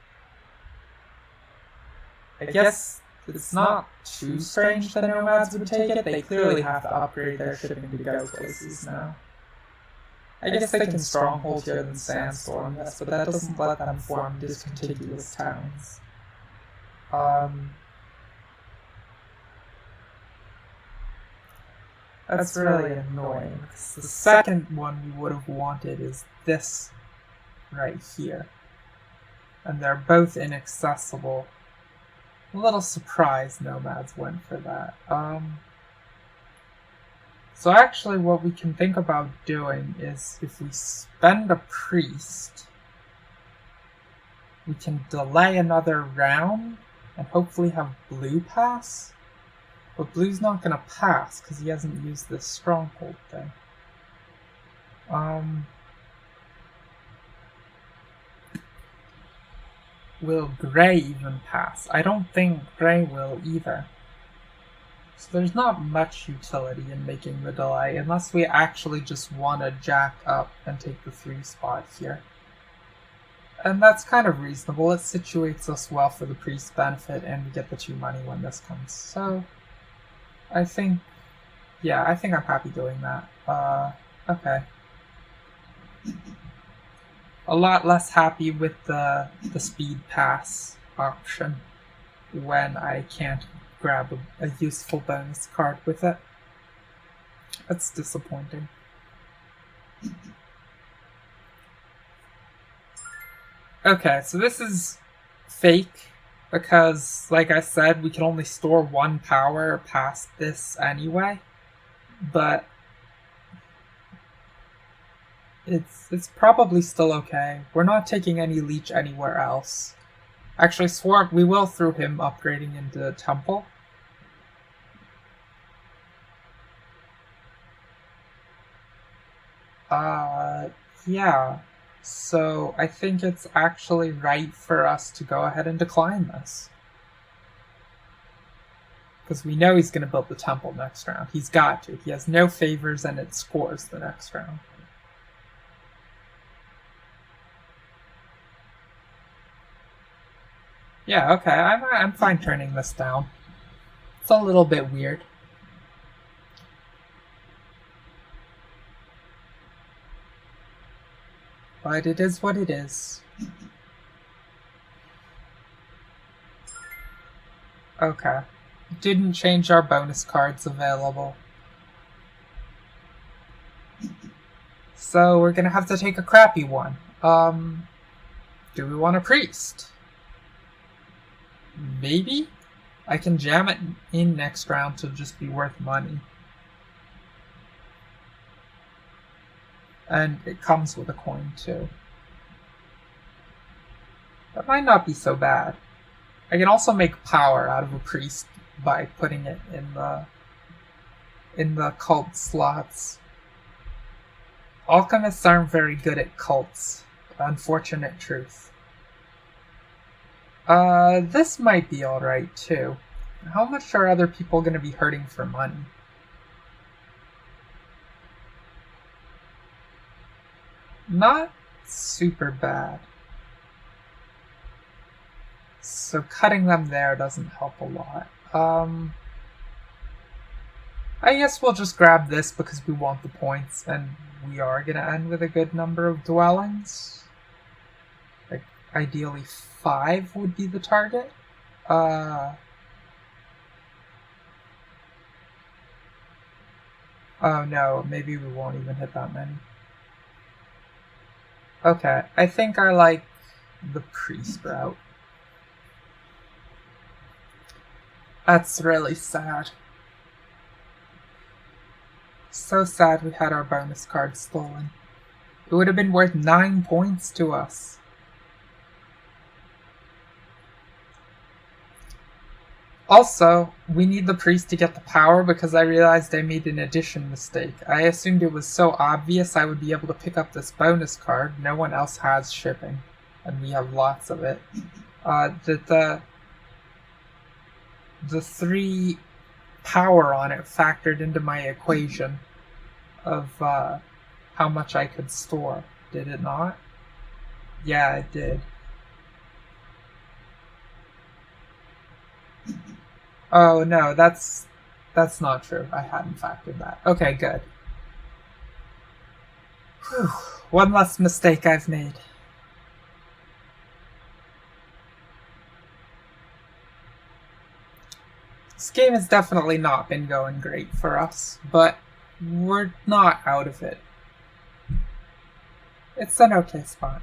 I guess it's not too strange that nomads would take it. They clearly have to upgrade their shipping to go places now. I guess they can stronghold here than sandstorm, yes, but that doesn't let them form discontiguous towns. That's really annoying. The second one we would have wanted is this right here. And they're both inaccessible. A little surprised nomads went for that. So actually what we can think about doing is if we spend a priest, we can delay another round and hopefully have blue pass. But blue's not going to pass because he hasn't used this stronghold thing. Will gray even pass? I don't think gray will either. So there's not much utility in making the delay unless we actually just want to jack up and take the 3 spot here. And that's kind of reasonable. It situates us well for the priest benefit and we get the 2 money when this comes. So I think I'm happy doing that. Okay. A lot less happy with the speed pass option when I can't grab a useful bonus card with it. That's disappointing. Okay, so this is fake because, like I said, we can only store 1 power past this anyway, but it's probably still okay. We're not taking any leech anywhere else. Actually, Swart, we will through him upgrading into Temple. Yeah. So I think it's actually right for us to go ahead and decline this. Because we know he's going to build the temple next round. He's got to. He has no favors and it scores the next round. Yeah, okay, I'm fine turning this down. It's a little bit weird. But it is what it is. Okay. Didn't change our bonus cards available. So we're gonna have to take a crappy one. Do we want a priest? Maybe? I can jam it in next round to just be worth money. And it comes with a coin too. That might not be so bad. I can also make power out of a priest by putting it in the cult slots. Alchemists aren't very good at cults. Unfortunate truth. This might be alright too. How much are other people going to be hurting for money? Not super bad. So cutting them there doesn't help a lot. I guess we'll just grab this because we want the points and we are going to end with a good number of dwellings. Like, ideally 5 would be the target. Oh no, maybe we won't even hit that many. Okay, I think I like the priest route. That's really sad. So sad we had our bonus card stolen. It would have been worth 9 points to us. Also, we need the priest to get the power because I realized I made an addition mistake. I assumed it was so obvious I would be able to pick up this bonus card. No one else has shipping, and we have lots of it. the 3 power on it factored into my equation of how much I could store, did it not? Yeah, it did. Oh no, that's not true. I hadn't factored that. Okay, good. Whew. One less mistake I've made. This game has definitely not been going great for us, but we're not out of it. It's an okay spot.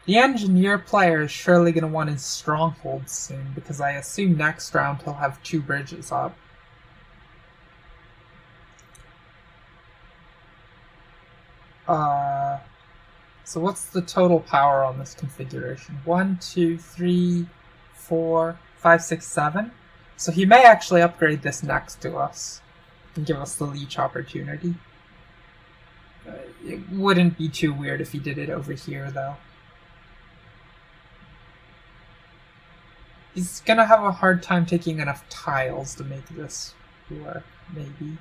The engineer player is surely going to want his stronghold soon, because I assume next round he'll have 2 bridges up. So what's the total power on this configuration? 1, 2, 3, 4, 5, 6, 7. So he may actually upgrade this next to us and give us the leech opportunity. It wouldn't be too weird if he did it over here, though. He's gonna have a hard time taking enough tiles to make this work, maybe.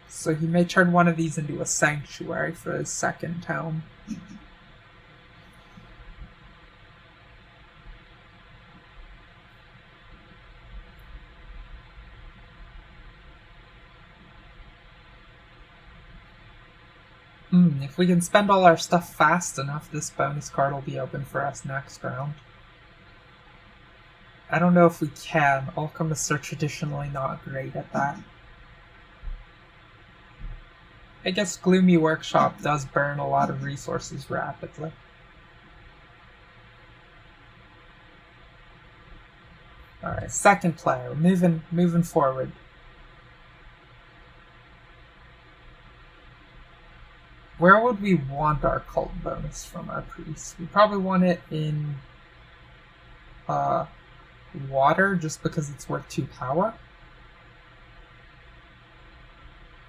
So he may turn one of these into a sanctuary for his second town. If we can spend all our stuff fast enough, this bonus card will be open for us next round. I don't know if we can. Alchemists are traditionally not great at that. I guess Gloomy Workshop does burn a lot of resources rapidly. Alright, second player, moving forward. Where would we want our cult bonus from our priests? We probably want it in water, just because it's worth 2 power.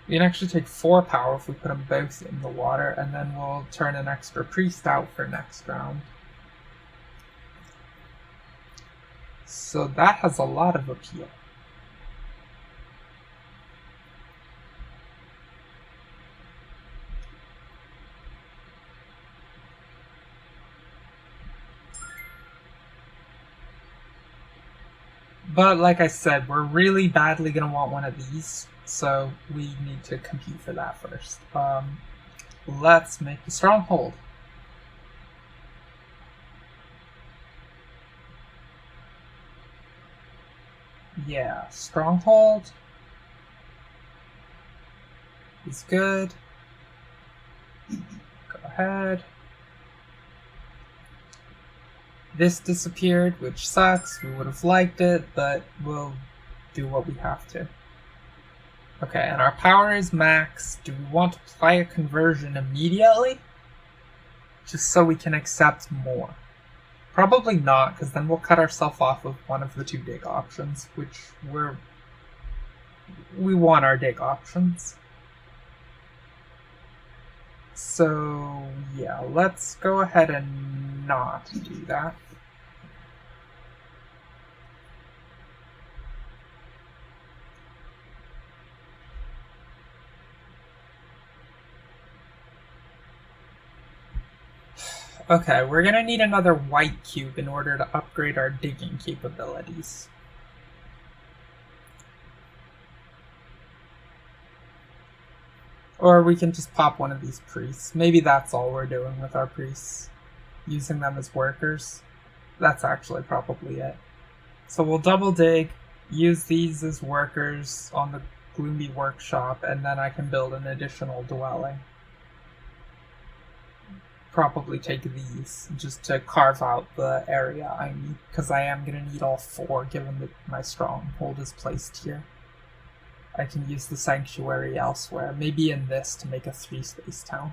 We can actually take 4 power if we put them both in the water, and then we'll turn an extra priest out for next round. So that has a lot of appeal. But like I said, we're really badly going to want one of these, so we need to compete for that first. Let's make the stronghold. Yeah, stronghold is good. Go ahead. This disappeared, which sucks. We would have liked it, but we'll do what we have to. Okay, and our power is max. Do we want to apply a conversion immediately? Just so we can accept more. Probably not, because then we'll cut ourselves off of one of the 2 dig options, which we want our dig options. So yeah, let's go ahead and not do that. Okay, we're gonna need another white cube in order to upgrade our digging capabilities. Or we can just pop one of these priests. Maybe that's all we're doing with our priests. Using them as workers. That's actually probably it. So we'll double dig, use these as workers on the Gloomy Workshop, and then I can build an additional dwelling. Probably take these just to carve out the area I need, because I am going to need all 4 given that my stronghold is placed here. I can use the sanctuary elsewhere, maybe in this to make a 3-space town.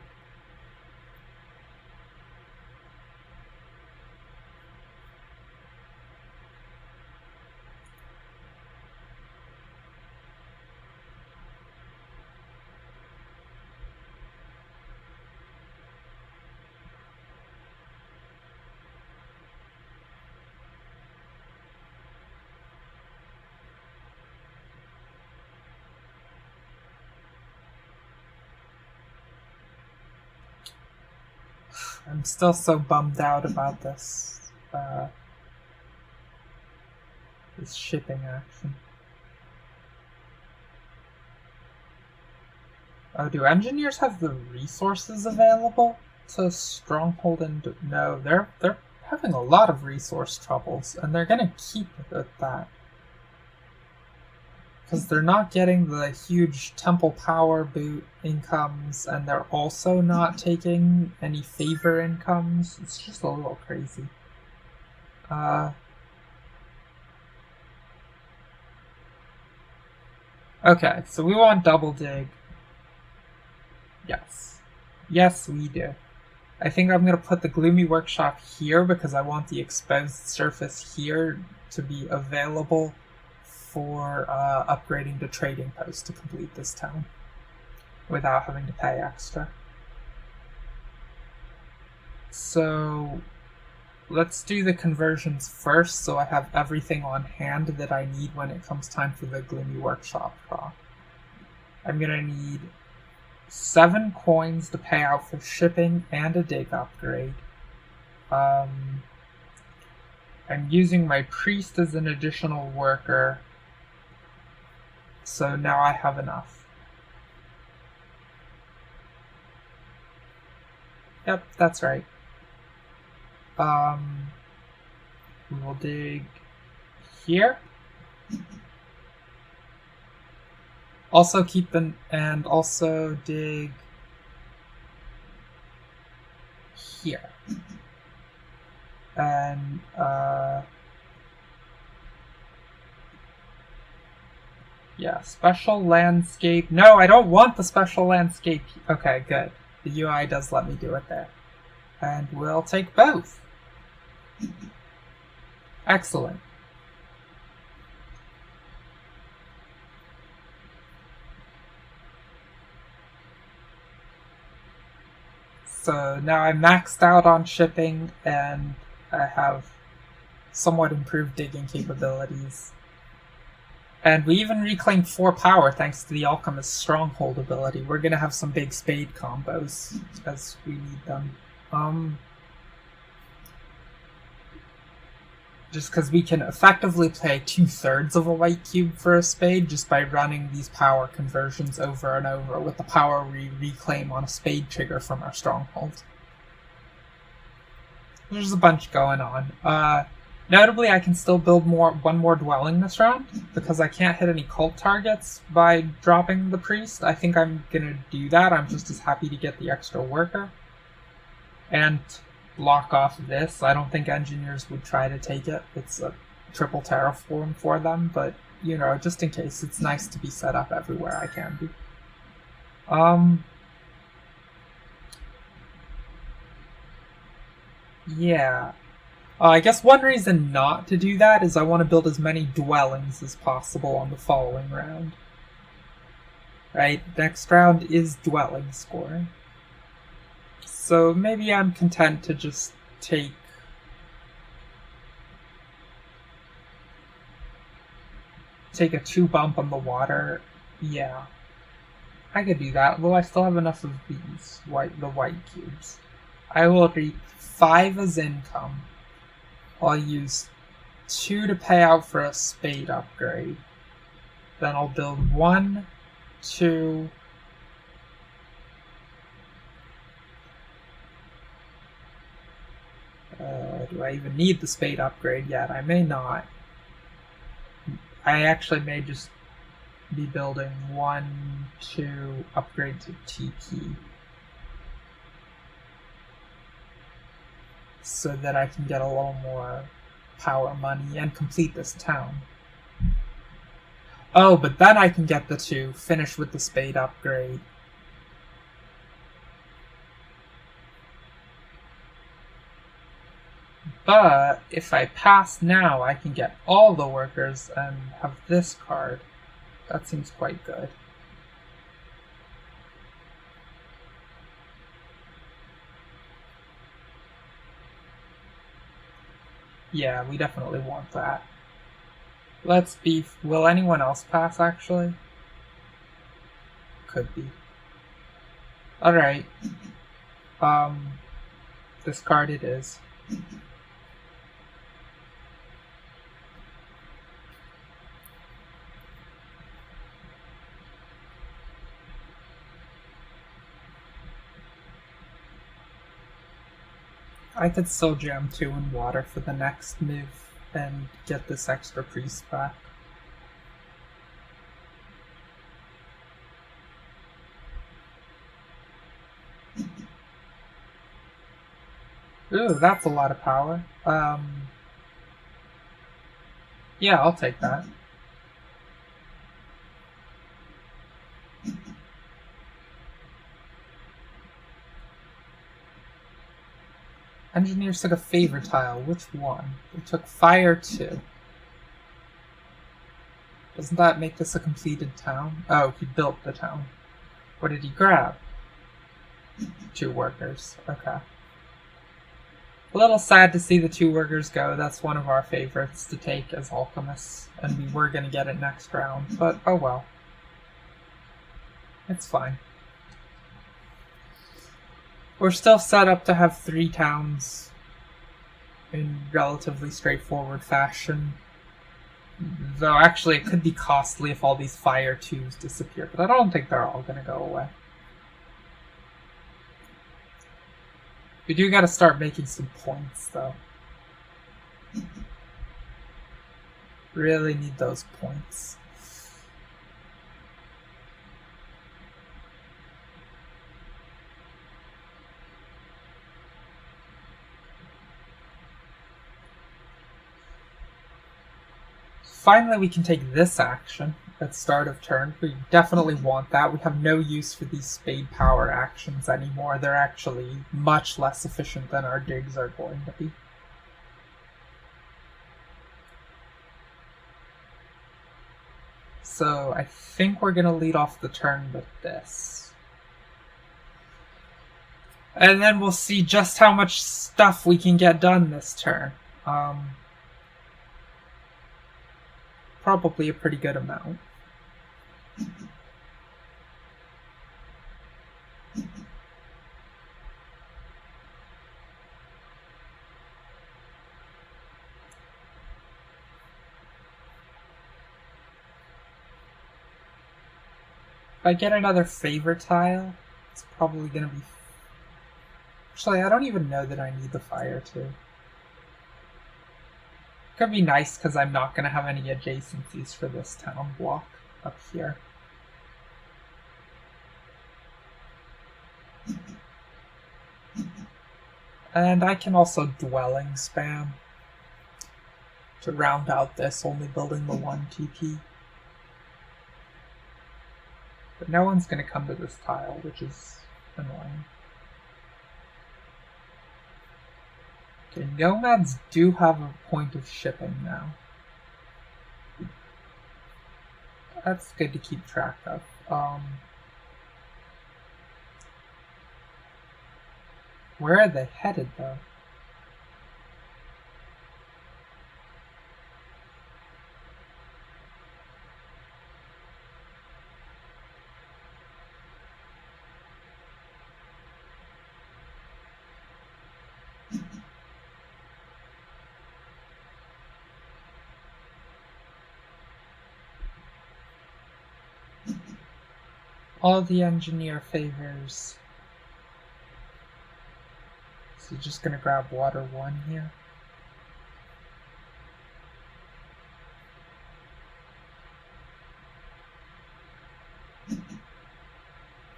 I'm still so bummed out about this, this shipping action. Oh, do engineers have the resources available to stronghold and no, they're having a lot of resource troubles, and they're gonna keep it at that. Because they're not getting the huge temple power boot incomes, and they're also not taking any favor incomes. It's just a little crazy. Okay, so we want double dig. Yes. Yes, we do. I think I'm going to put the Gloomy Workshop here because I want the exposed surface here to be available for upgrading the trading post to complete this town without having to pay extra. So let's do the conversions first so I have everything on hand that I need when it comes time for the Gloomy Workshop prop. I'm going to need 7 coins to pay out for shipping and a dig upgrade. I'm using my priest as an additional worker, so now I have enough. Yep, that's right. We will dig here. Also keep an and also dig here. And yeah, special landscape. No, I don't want the special landscape. Okay, good. The UI does let me do it there. And we'll take both. Excellent. So now I'm maxed out on shipping, and I have somewhat improved digging capabilities. And we even reclaimed 4 power thanks to the Alchemist Stronghold ability. We're going to have some big spade combos as we need them. Just because we can effectively play 2/3 of a white cube for a spade just by running these power conversions over and over with the power we reclaim on a spade trigger from our stronghold. There's a bunch going on. Notably, I can still build one more dwelling this round because I can't hit any cult targets by dropping the priest. I think I'm gonna do that. I'm just as happy to get the extra worker and block off this. I don't think engineers would try to take it. It's a triple terraform for them, but you know, just in case, it's nice to be set up everywhere I can be. Yeah. I guess one reason not to do that is I want to build as many dwellings as possible on the following round. Right? Next round is dwelling scoring. So maybe I'm content to just take a 2 bump on the water. Yeah. I could do that. Will I still have enough of these the white cubes? I will reap 5 as income. I'll use 2 to pay out for a spade upgrade. Then I'll build 1, 2. Do I even need the spade upgrade yet? I may not. I actually may just be building 1, 2, upgrade to TP. So that I can get a little more power money and complete this town. Oh, but then I can get the 2, finish with the spade upgrade. But if I pass now, I can get all the workers and have this card. That seems quite good. Yeah, we definitely want that. Let's be... Will anyone else pass, actually? Could be. Alright. This card it is. I could still jam 2 in water for the next move and get this extra priest back. Ooh, that's a lot of power. Yeah, I'll take that. Engineers took a favor tile. Which one? They took fire 2. Doesn't that make this a completed town? Oh, he built the town. What did he grab? 2 workers. Okay. A little sad to see the 2 workers go. That's one of our favorites to take as alchemists, and we were going to get it next round, but oh well. It's fine. We're still set up to have 3 towns in relatively straightforward fashion. Though actually it could be costly if all these fire 2s disappear, but I don't think they're all going to go away. We do got to start making some points, though. Really need those points. Finally, we can take this action at start of turn. We definitely want that. We have no use for these spade power actions anymore. They're actually much less efficient than our digs are going to be. So I think we're going to lead off the turn with this. And then we'll see just how much stuff we can get done this turn. Probably a pretty good amount. If I get another favor tile, it's probably going to be... Actually, I don't even know that I need the fire too. Could be nice because I'm not going to have any adjacencies for this town block up here. And I can also dwelling spam to round out this, only building the 1 TP. But no one's going to come to this tile, which is annoying. Okay, nomads do have a point of shipping now. That's good to keep track of. Where are they headed, though? All the engineer favors. So just gonna grab water 1 here.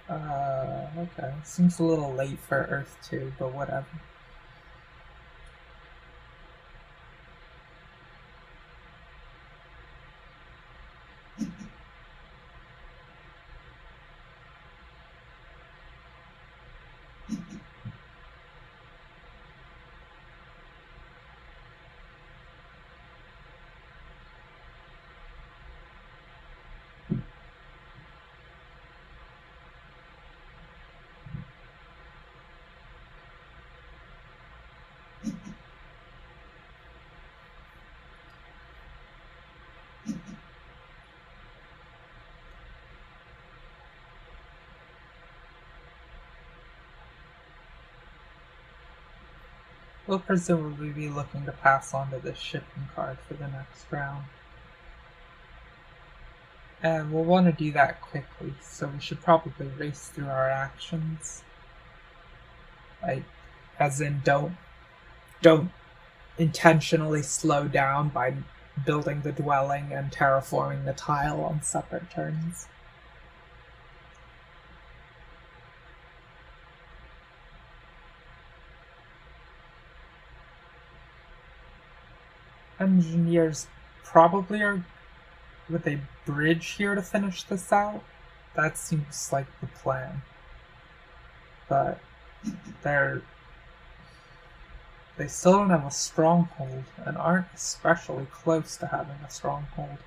Okay. Seems a little late for Earth 2, but whatever. we'll presumably be looking to pass on to this shipping card for the next round. And we'll want to do that quickly, so we should probably race through our actions. Like, as in, don't intentionally slow down by building the dwelling and terraforming the tile on separate turns. Engineers probably are with a bridge here to finish this out. That seems like the plan. But they still don't have a stronghold and aren't especially close to having a stronghold.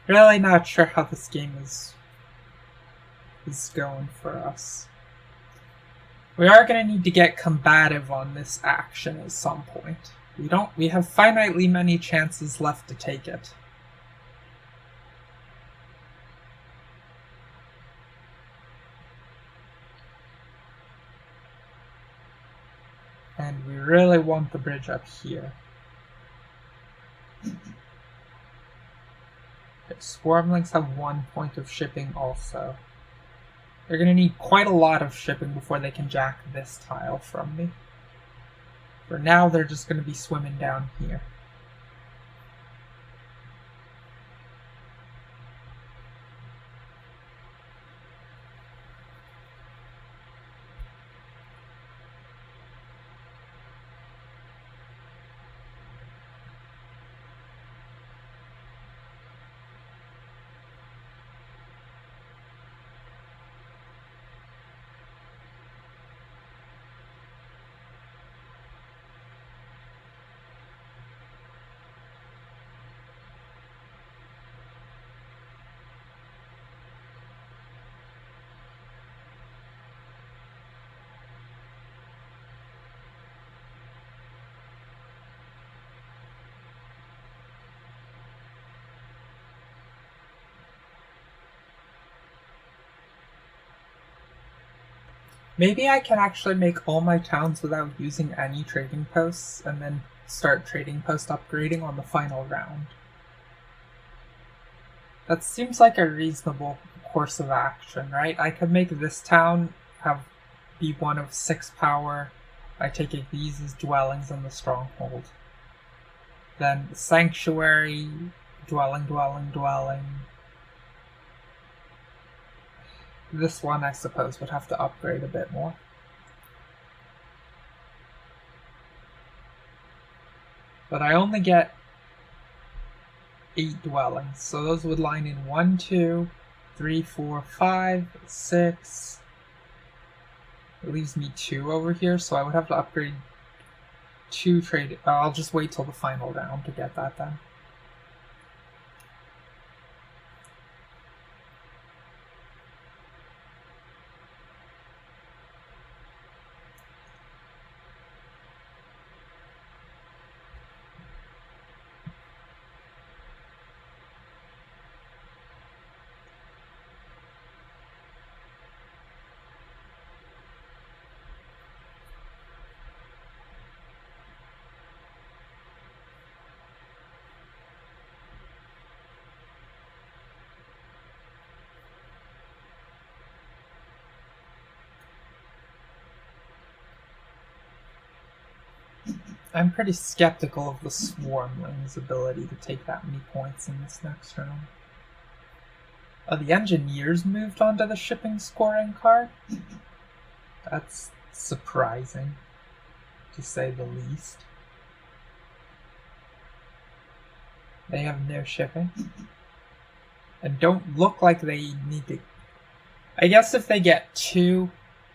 Really not sure how this game is going for us. We are going to need to get combative on this action at some point. We have finitely many chances left to take it. And we really want the bridge up here. Okay, Swarmlings have 1 point of shipping also. They're going to need quite a lot of shipping before they can jack this tile from me. For now, they're just going to be swimming down here. Maybe I can actually make all my towns without using any trading posts, and then start trading post upgrading on the final round. That seems like a reasonable course of action, right? I could make this town be one of 6 power by taking these as dwellings in the stronghold. Then sanctuary, dwelling. This one, I suppose, would have to upgrade a bit more. But I only get 8 dwellings, so those would line in 1, 2, 3, 4, 5, 6. It leaves me 2 over here, so I would have to upgrade 2 trade. I'll just wait till the final round to get that then. I'm pretty skeptical of the Swarmling's ability to take that many points in this next round. The Engineers moved onto the shipping scoring card? That's surprising, to say the least. They have no shipping. And don't look like they need to... I guess if they get 2,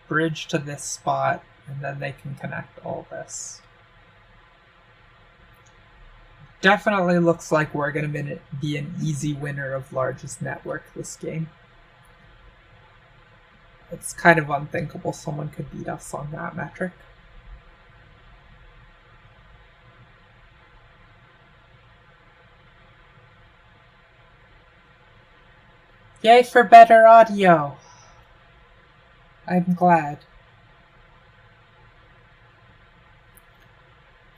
bridge to this spot, and then they can connect all this. definitely looks like we're going to be an easy winner of largest network this game. It's kind of unthinkable someone could beat us on that metric. Yay for better audio! I'm glad.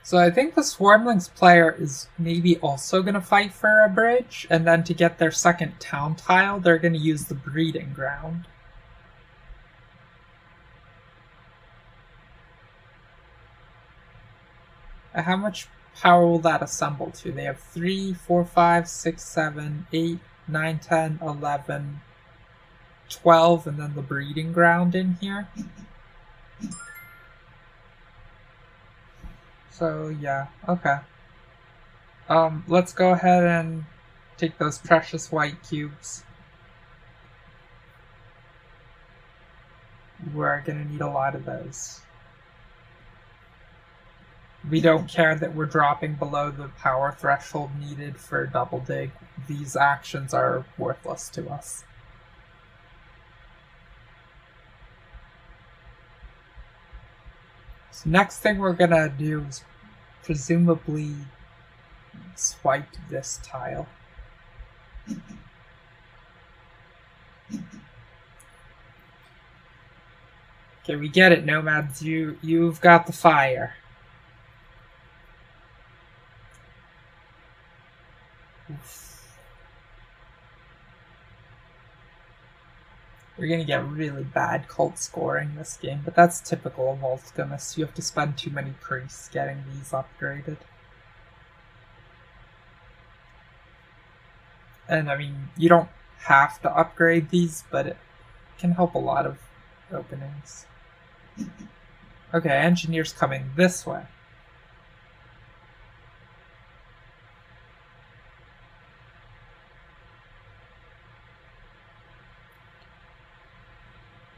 So I think the Swarmlings player is maybe also going to fight for a bridge, and then to get their second town tile, they're going to use the breeding ground. How much power will that assemble to? They have 3, 4, 5, 6, 7, 8, 9, 10, 11, 12, and then the breeding ground in here. So yeah, okay. Let's go ahead and take those precious white cubes. We're gonna need a lot of those. We don't care that we're dropping below the power threshold needed for double dig. These actions are worthless to us. So next thing we're gonna do is presumably swipe this tile. Okay, we get it, Nomads. You've got the fire. Oof. We're gonna get really bad cult scoring this game, but that's typical of Alchemists. You have to spend too many priests getting these upgraded. And I mean, you don't have to upgrade these, but it can help a lot of openings. Okay, engineer's coming this way.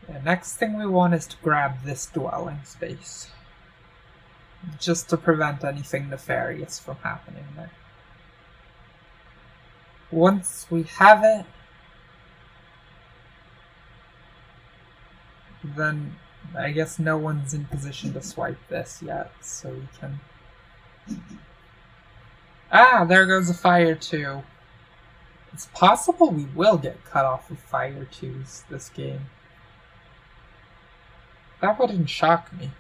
Yeah, next thing we want is to grab this dwelling space. Just to prevent anything nefarious from happening there. Once we have it, then I guess no one's in position to swipe this yet, so we can... Ah, there goes a fire 2. It's possible we will get cut off of fire 2s this game. That wouldn't shock me.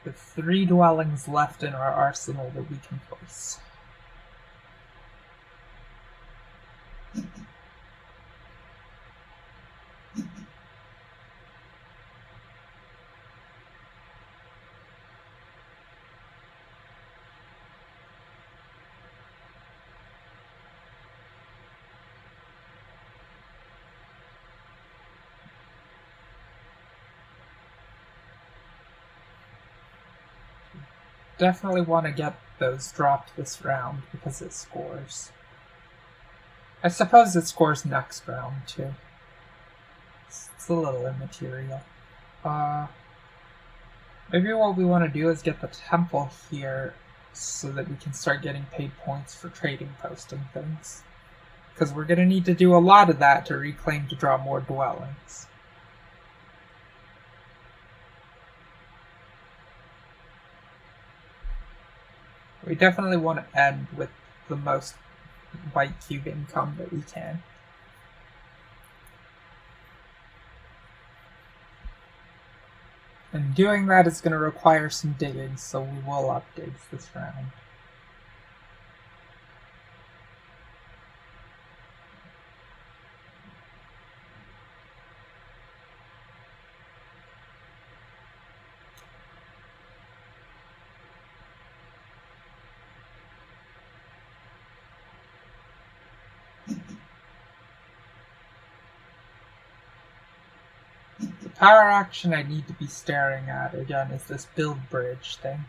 With 3 dwellings left in our arsenal that we can place. Definitely want to get those dropped this round because it scores. I suppose it scores next round too. It's a little immaterial. Maybe what we want to do is get the temple here so that we can start getting paid points for trading post and things. Because we're going to need to do a lot of that to reclaim to draw more dwellings. We definitely want to end with the most white cube income that we can. And doing that is going to require some digging, so we will update this round. The power action I need to be staring at, again, is this build bridge thing.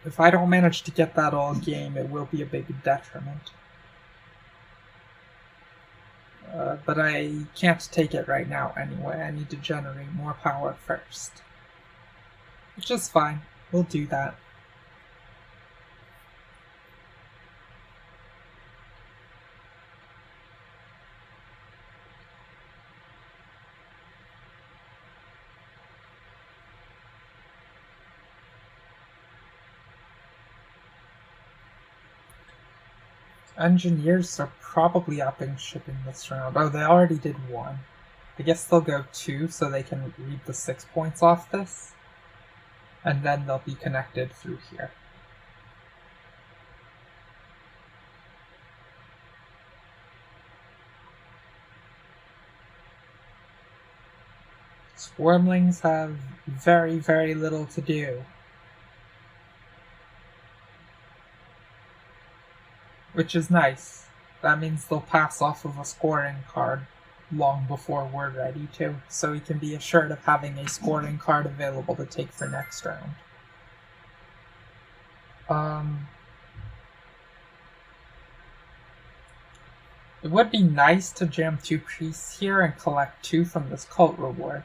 If I don't manage to get that all game, it will be a big detriment. But I can't take it right now anyway. I need to generate more power first. Which is fine. We'll do that. Engineers are probably upping shipping this round. Oh, they already did one. I guess they'll go 2 so they can read the 6 points off this. And then they'll be connected through here. Swarmlings have very, very little to do. Which is nice. That means they'll pass off of a scoring card long before we're ready to, so we can be assured of having a scoring card available to take for next round. It would be nice to jam 2 priests here and collect 2 from this cult reward.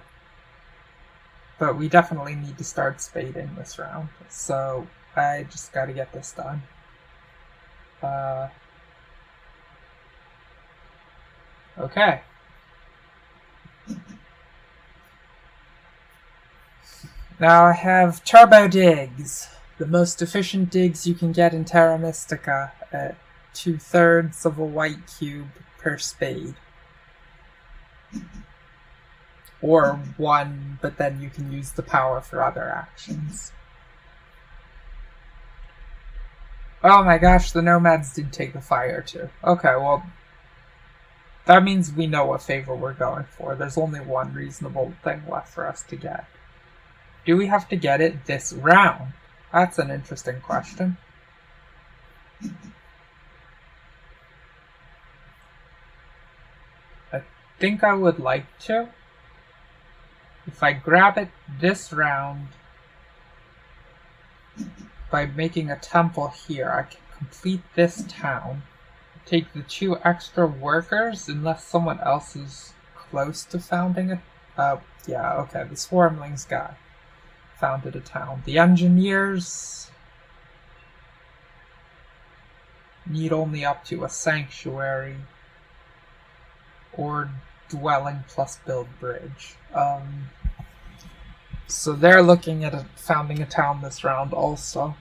But we definitely need to start spading this round, so I just gotta get this done. Okay. Now I have turbo digs, the most efficient digs you can get in Terra Mystica at 2/3 of a white cube per spade. Or 1, but then you can use the power for other actions. Oh my gosh, the nomads did take the fire too. Okay, well, that means we know what favor we're going for. There's only one reasonable thing left for us to get. Do we have to get it this round? That's an interesting question. I think I would like to. If I grab it this round, by making a temple here, I can complete this town. Take the 2 extra workers, unless someone else is close to founding it. Yeah, okay, the Swarmlings guy founded a town. The engineers need only up to a sanctuary or dwelling plus build bridge. So they're looking at founding a town this round also.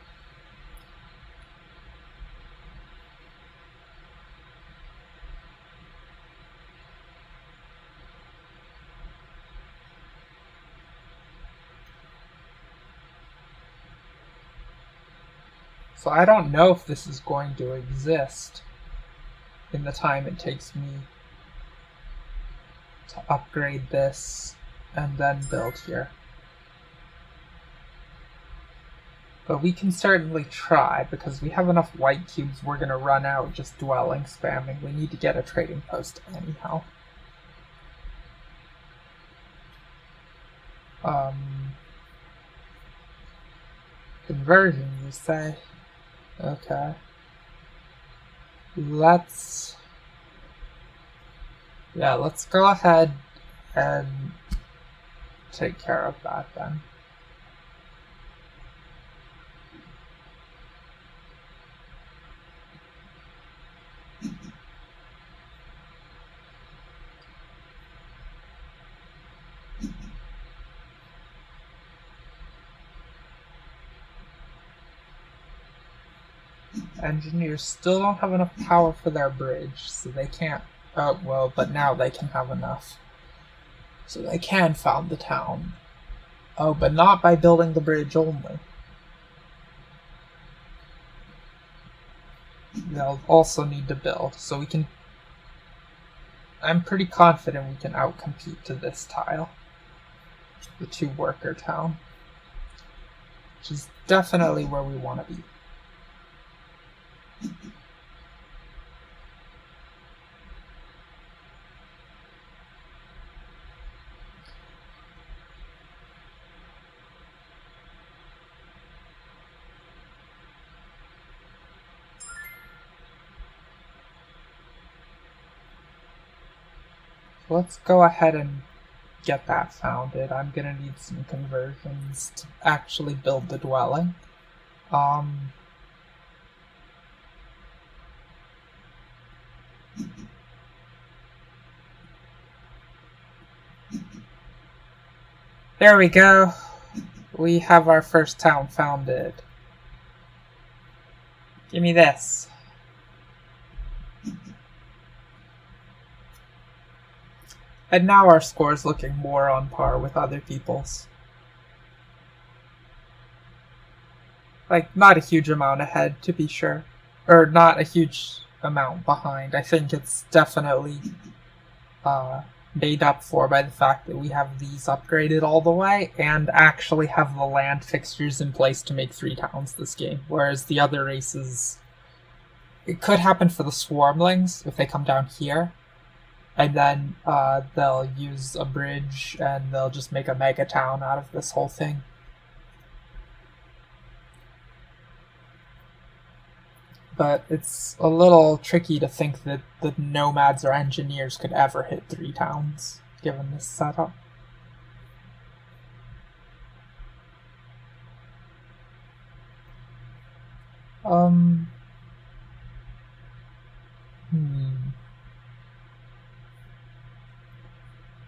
So I don't know if this is going to exist in the time it takes me to upgrade this and then build here. But we can certainly try, because we have enough white cubes we're going to run out just dwelling spamming. We need to get a trading post anyhow. Conversion, you say? Okay. Let's go ahead and take care of that then. Engineers still don't have enough power for their bridge, so they can't. Oh, well, but now they can have enough. So they can found the town. Oh, but not by building the bridge only. They'll also need to build, so we can. I'm pretty confident we can outcompete to this tile. The 2 worker town. Which is definitely where we want to be. let's go ahead and get that founded. I'm gonna need some conversions to actually build the dwelling. There we go. We have our first town founded. Give me this. And now our score is looking more on par with other people's. Like, not a huge amount ahead, to be sure. Or not a huge amount behind. I think it's definitely made up for by the fact that we have these upgraded all the way and actually have the land fixtures in place to make 3 towns this game. Whereas the other races, it could happen for the swarmlings if they come down here. And then they'll use a bridge and they'll just make a mega town out of this whole thing. But it's a little tricky to think that the nomads or engineers could ever hit 3 towns, given this setup.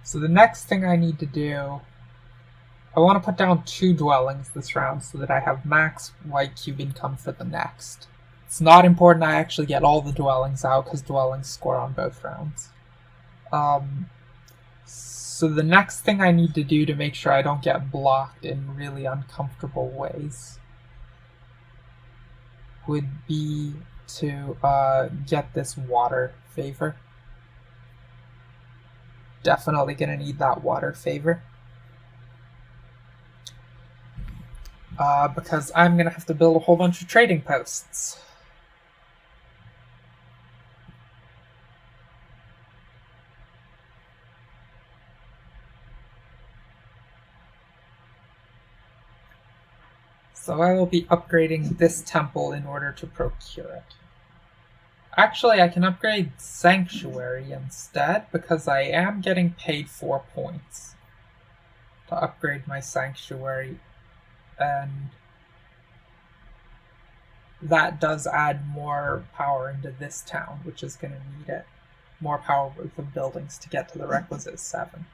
So the next thing I need to do, I want to put down 2 dwellings this round so that I have max white cube income for the next. It's not important I actually get all the dwellings out because dwellings score on both rounds. So the next thing I need to do to make sure I don't get blocked in really uncomfortable ways would be to get this water favor. Definitely gonna need that water favor. Because I'm gonna have to build a whole bunch of trading posts. So I will be upgrading this temple in order to procure it. Actually, I can upgrade Sanctuary instead because I am getting paid 4 points to upgrade my Sanctuary, and that does add more power into this town, which is going to need it. More power with the buildings to get to the requisite 7.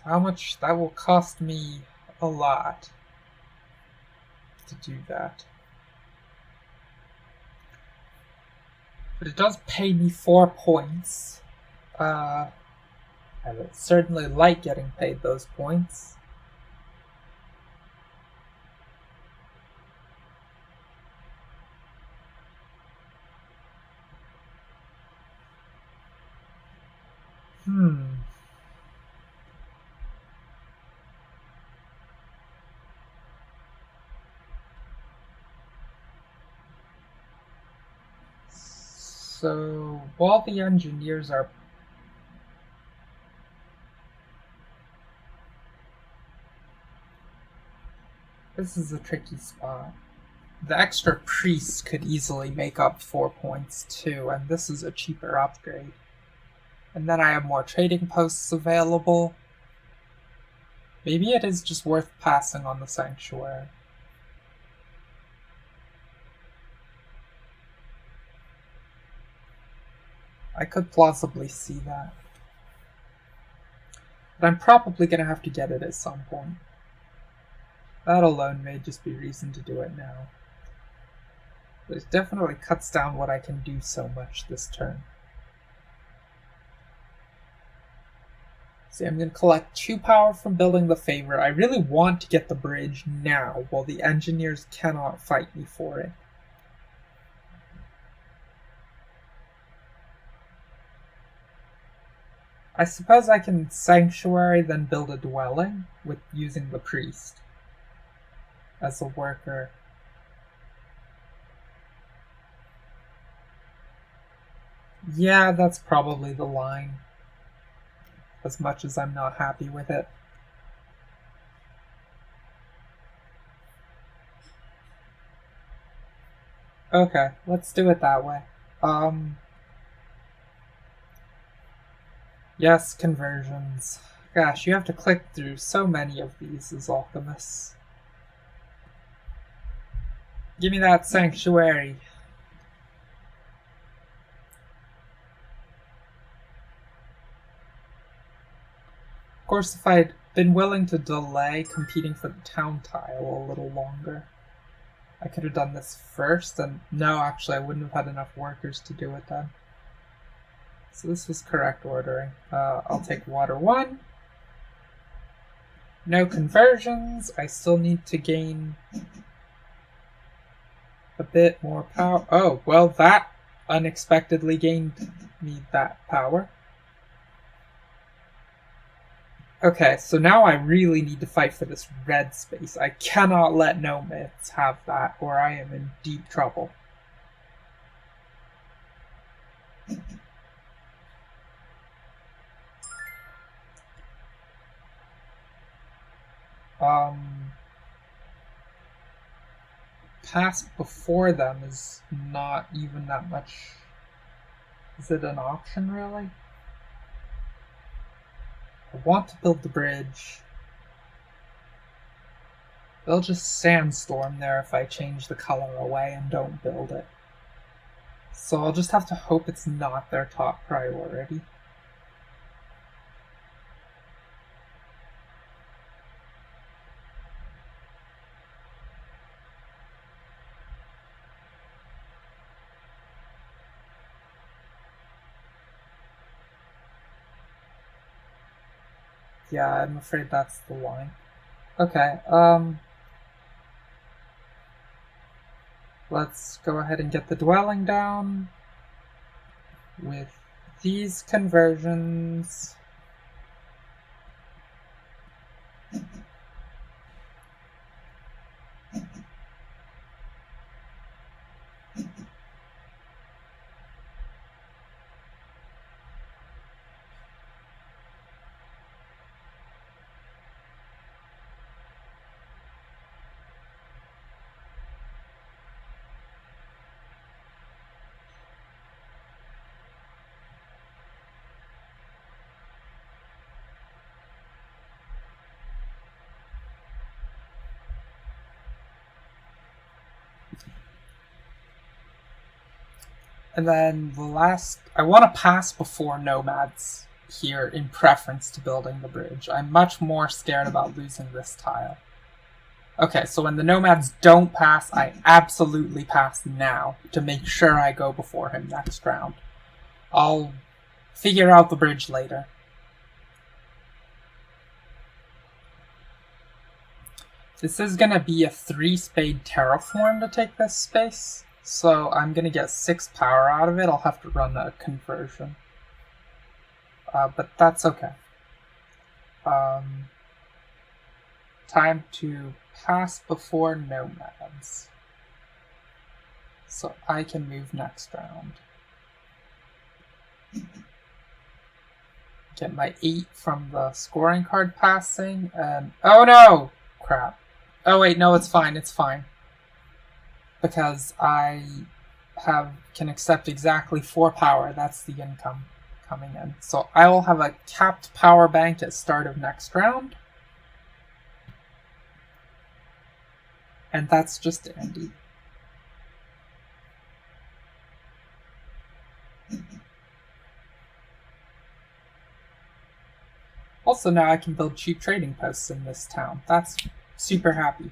How much that will cost me a lot to do that. But it does pay me 4 points. I would certainly like getting paid those points. So while the engineers are this is a tricky spot. The extra priests could easily make up 4 points too, and this is a cheaper upgrade. And then I have more trading posts available. Maybe it is just worth passing on the Sanctuary. I could plausibly see that. But I'm probably going to have to get it at some point. That alone may just be reason to do it now. But it definitely cuts down what I can do so much this turn. See, I'm going to collect 2 power from building the favor. I really want to get the bridge now, while the engineers cannot fight me for it. I suppose I can sanctuary, then build a dwelling with using the priest as a worker. Yeah, that's probably the line. As much as I'm not happy with it. Okay, let's do it that way. Yes, conversions. Gosh, you have to click through so many of these as alchemists. Give me that sanctuary. Of course, if I'd been willing to delay competing for the town tile a little longer, I could have done this first, and no, actually, I wouldn't have had enough workers to do it then. So this was correct ordering. I'll take water 1. No conversions. I still need to gain a bit more power. Oh, well, that unexpectedly gained me that power. Okay, so now I really need to fight for this red space. I cannot let nomads have that, or I am in deep trouble. Pass before them is not even that much. Is it an option, really? I want to build the bridge. They'll just sandstorm there if I change the color away and don't build it. So I'll just have to hope it's not their top priority. Yeah, I'm afraid that's the line. Okay, let's go ahead and get the dwelling down with these conversions. And then the last, I want to pass before nomads here in preference to building the bridge. I'm much more scared about losing this tile. Okay, so when the nomads don't pass, I absolutely pass now to make sure I go before him next round. I'll figure out the bridge later. This is going to be a 3-spade terraform to take this space. So I'm going to get 6 power out of it. I'll have to run a conversion. But that's okay. Time to pass before nomads. So I can move next round. Get my 8 from the scoring card passing, and oh no! Crap. Oh wait, no, it's fine, it's fine. Because I can accept exactly 4 power, that's the income coming in. So I will have a capped power bank at start of next round. And that's just Andy. Also now I can build cheap trading posts in this town. That's super happy.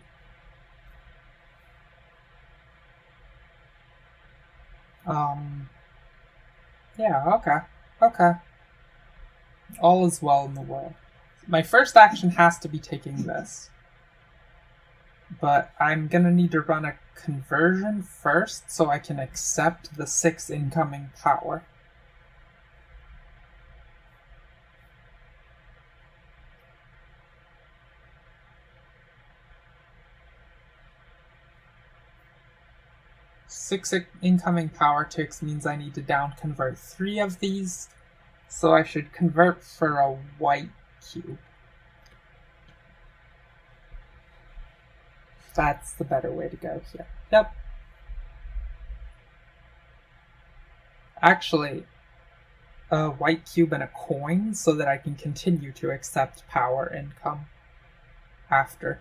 Yeah, okay. All is well in the world. My first action has to be taking this. But I'm gonna need to run a conversion first so I can accept the 6 incoming power. Six incoming power ticks means I need to down convert 3 of these, so I should convert for a white cube. That's the better way to go here. Yep. Actually, a white cube and a coin so that I can continue to accept power income after.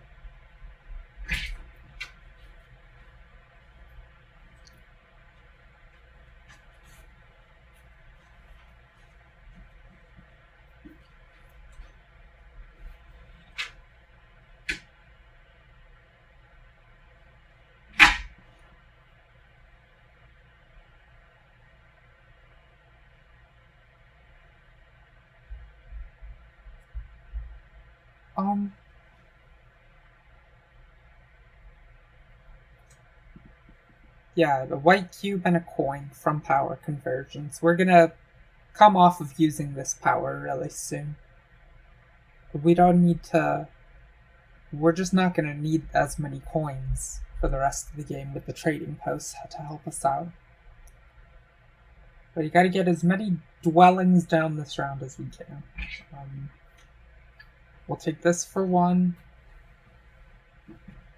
Yeah, the white cube and a coin from power conversions. We're gonna come off of using this power really soon. We don't need to. We're just not gonna need as many coins for the rest of the game with the trading posts to help us out. But you gotta get as many dwellings down this round as we can. We'll take this for one.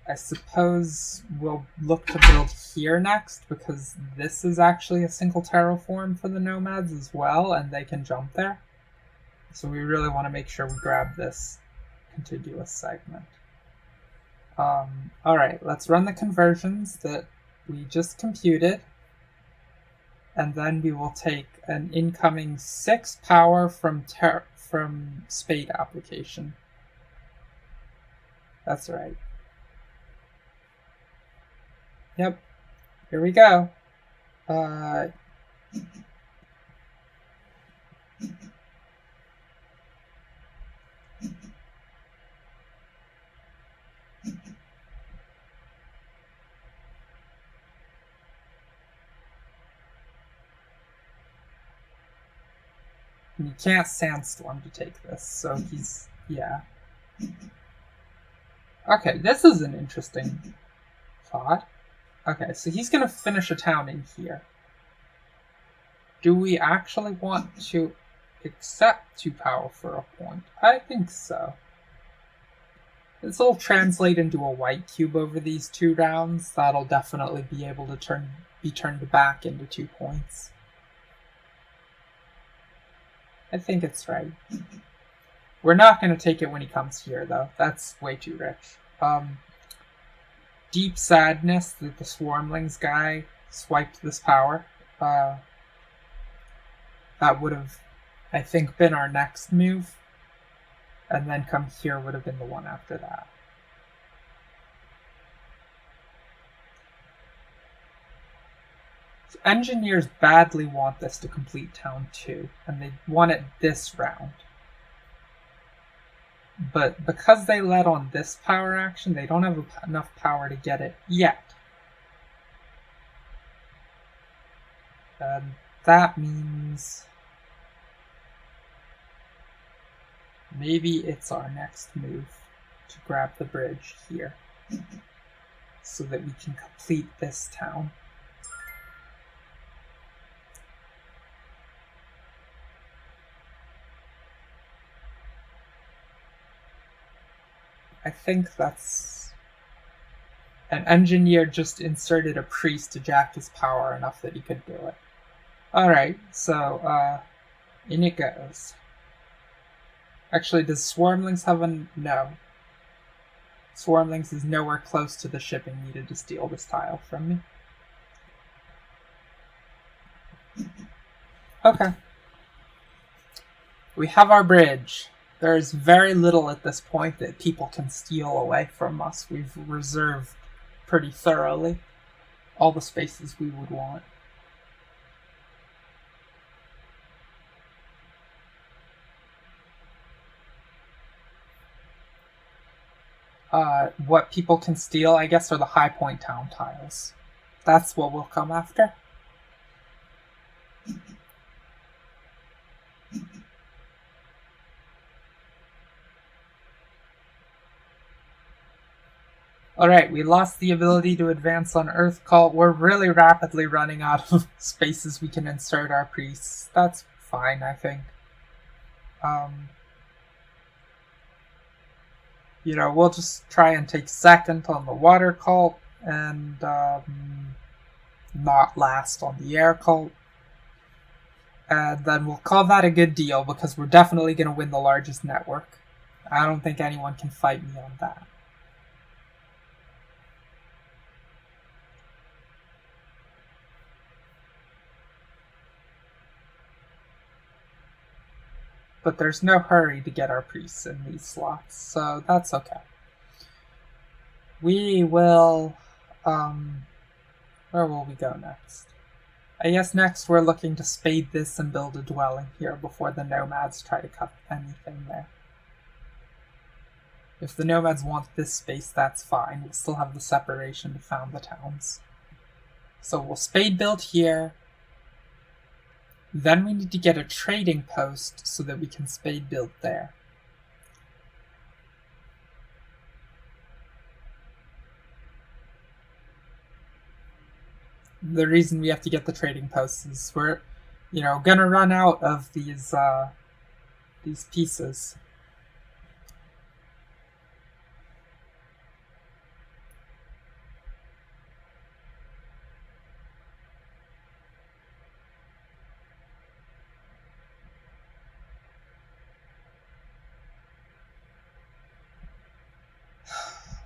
I suppose we'll look to build here next because this is actually a single terraform for the nomads as well, and they can jump there. So we really want to make sure we grab this contiguous segment. Alright, let's run the conversions that we just computed. And then we will take an incoming 6 power from Spade application. That's right. Yep. Here we go. You can't sandstorm to take this, so he's, yeah. Okay, this is an interesting thought. Okay, so he's gonna finish a town in here. Do we actually want to accept 2 power for a point? I think so. This will translate into a white cube over these 2 rounds. That'll definitely be able to be turned back into 2 points. I think it's right. We're not going to take it when he comes here, though. That's way too rich. Deep sadness that the Swarmlings guy swiped this power. That would have, I think, been our next move. And then come here would have been the one after that. So engineers badly want this to complete town 2, and they want it this round. But because they led on this power action, they don't have enough power to get it yet. And that means maybe it's our next move to grab the bridge here so that we can complete this town. I think that's... An engineer just inserted a priest to jack his power enough that he could do it. Alright, so, in it goes. Actually, does Swarmlings have a... No. Swarmlings is nowhere close to the shipping needed to steal this tile from me. Okay. We have our bridge. There's very little at this point that people can steal away from us. We've reserved pretty thoroughly all the spaces we would want. What people can steal, I guess, are the High Point Town tiles. That's what will come after. Alright, we lost the ability to advance on Earth Cult. We're really rapidly running out of spaces we can insert our priests. That's fine, I think. You know, we'll just try and take second on the Water Cult and not last on the Air Cult. And then we'll call that a good deal because we're definitely going to win the largest network. I don't think anyone can fight me on that. But there's no hurry to get our priests in these slots, so that's okay. We will... where will we go next? I guess next we're looking to spade this and build a dwelling here before the nomads try to cut anything there. If the nomads want this space, that's fine. We'll still have the separation to found the towns. So we'll spade build here. Then we need to get a trading post so that we can spade build there. The reason we have to get the trading posts is we're, gonna run out of these pieces.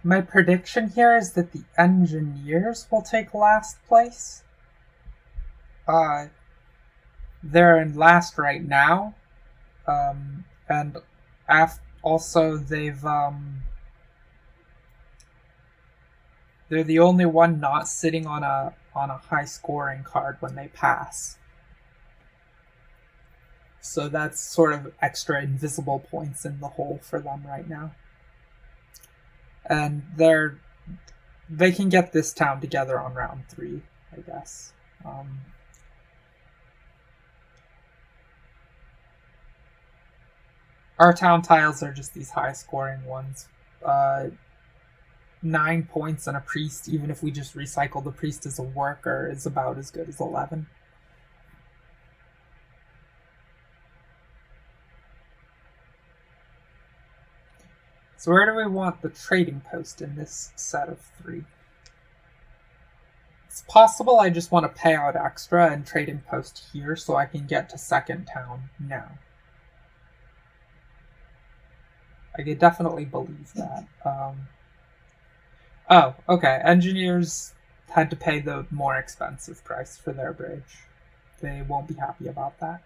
My prediction here is that the engineers will take last place. They're in last right now, and also they're the only one not sitting on a high scoring card when they pass. So that's sort of extra invisible points in the hole for them right now. And they can get this town together on round 3, I guess. Our town tiles are just these high scoring ones. 9 points and a priest, even if we just recycle the priest as a worker, is about as good as 11. So where do we want the trading post in this set of 3? It's possible I just want to pay out extra and trading post here so I can get to second town now. I could definitely believe that. Oh, okay. Engineers had to pay the more expensive price for their bridge. They won't be happy about that.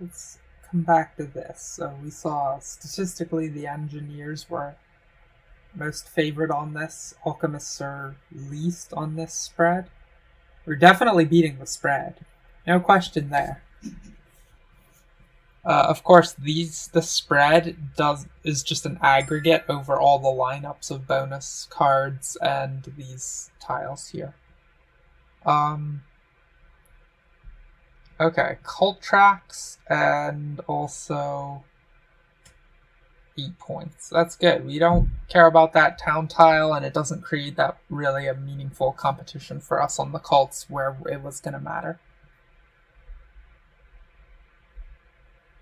Let's come back to this. So we saw statistically the engineers were most favored on this. Alchemists are least on this spread. We're definitely beating the spread. No question there. Of course, the spread is just an aggregate over all the lineups of bonus cards and these tiles here. Okay, cult tracks and also 8 points. That's good. We don't care about that town tile, and it doesn't create that really a meaningful competition for us on the cults where it was going to matter.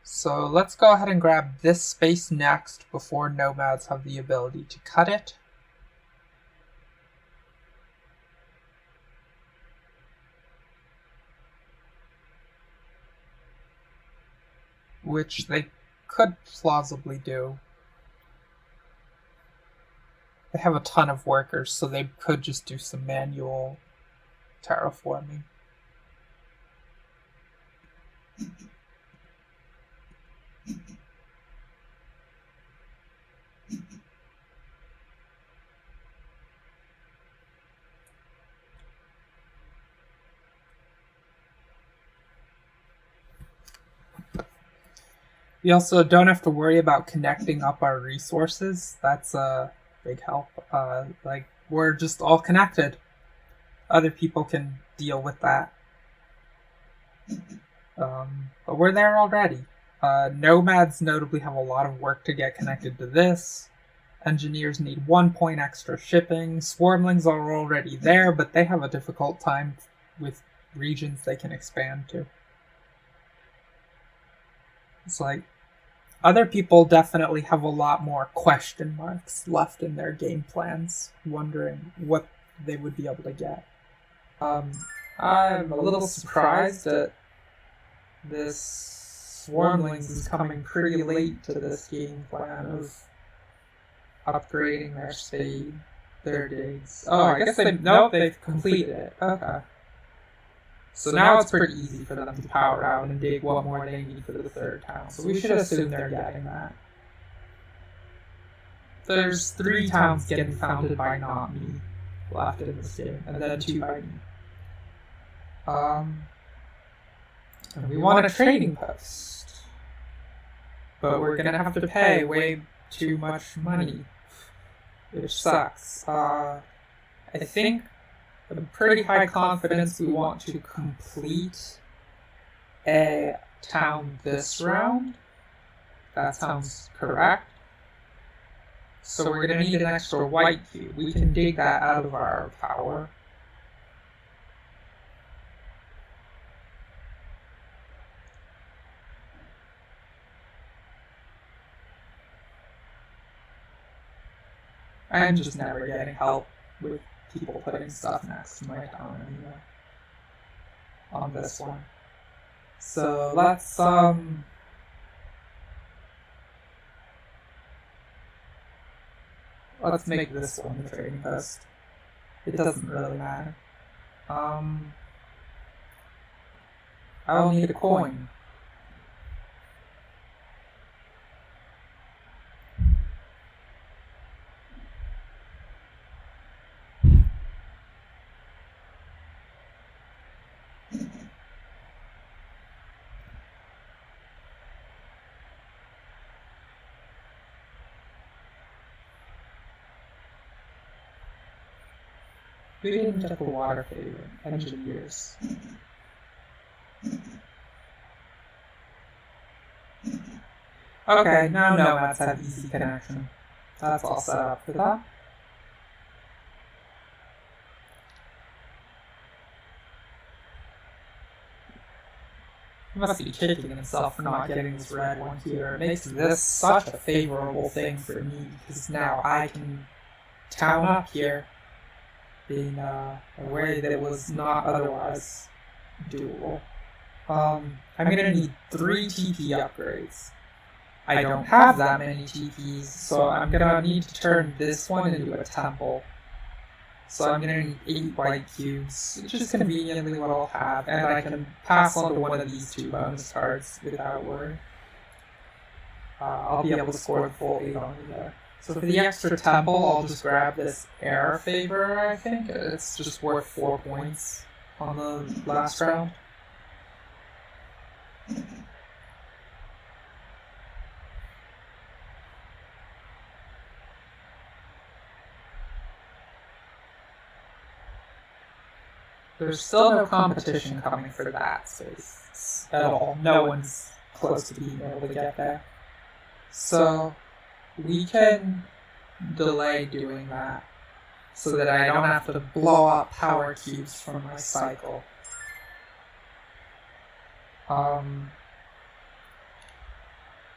So let's go ahead and grab this space next before nomads have the ability to cut it. Which they could plausibly do. They have a ton of workers, so they could just do some manual terraforming. We also don't have to worry about connecting up our resources. That's a big help. Like we're just all connected. Other people can deal with that. But we're there already. Nomads notably have a lot of work to get connected to this. Engineers need 1 point extra shipping. Swarmlings are already there, but they have a difficult time with regions they can expand to. It's like, other people definitely have a lot more question marks left in their game plans, wondering what they would be able to get. I'm a little surprised that this Swarmlings is coming pretty late to this game plan of upgrading their speed, their digs. Oh, I guess they've completed it. Okay. So now it's pretty easy for them to power out and dig what more they need for the third town. So we should assume they're getting that. There's 3 towns getting founded by not me left in this game, and then 2 by me. And we want a trading post. But we're gonna have to pay way too much money, which sucks. I think with pretty high confidence we want to complete a town this round. That sounds correct. So we're going to need an extra white cube. We can dig that out of our power. I'm just never getting help with people putting stuff next to my town anymore. On this one. So let's make this one the trading post. It doesn't really matter. I'll need a coin. We didn't get the water favor. Engineers. Okay, now nomads have easy connection. That's all set up for that. He must be kicking himself for not getting this red one here. It makes this such a favorable thing for me, because now I can town up here in a way that was not otherwise doable. I'm gonna need 3 TP upgrades. I don't have that many TPs, so I'm gonna need to turn this one into a temple. So I'm gonna need 8 white cubes, which is conveniently what I'll have, and I can pass on to one of these 2 bonus cards without worry. I'll be able to score the full 8 on there. So for the extra temple, I'll just grab this air favor, I think. It's just worth 4 points on the last round. There's still no competition coming for that space at all. No one's close to being able to get there. So we can delay doing that so that I don't have to blow up power cubes from my cycle.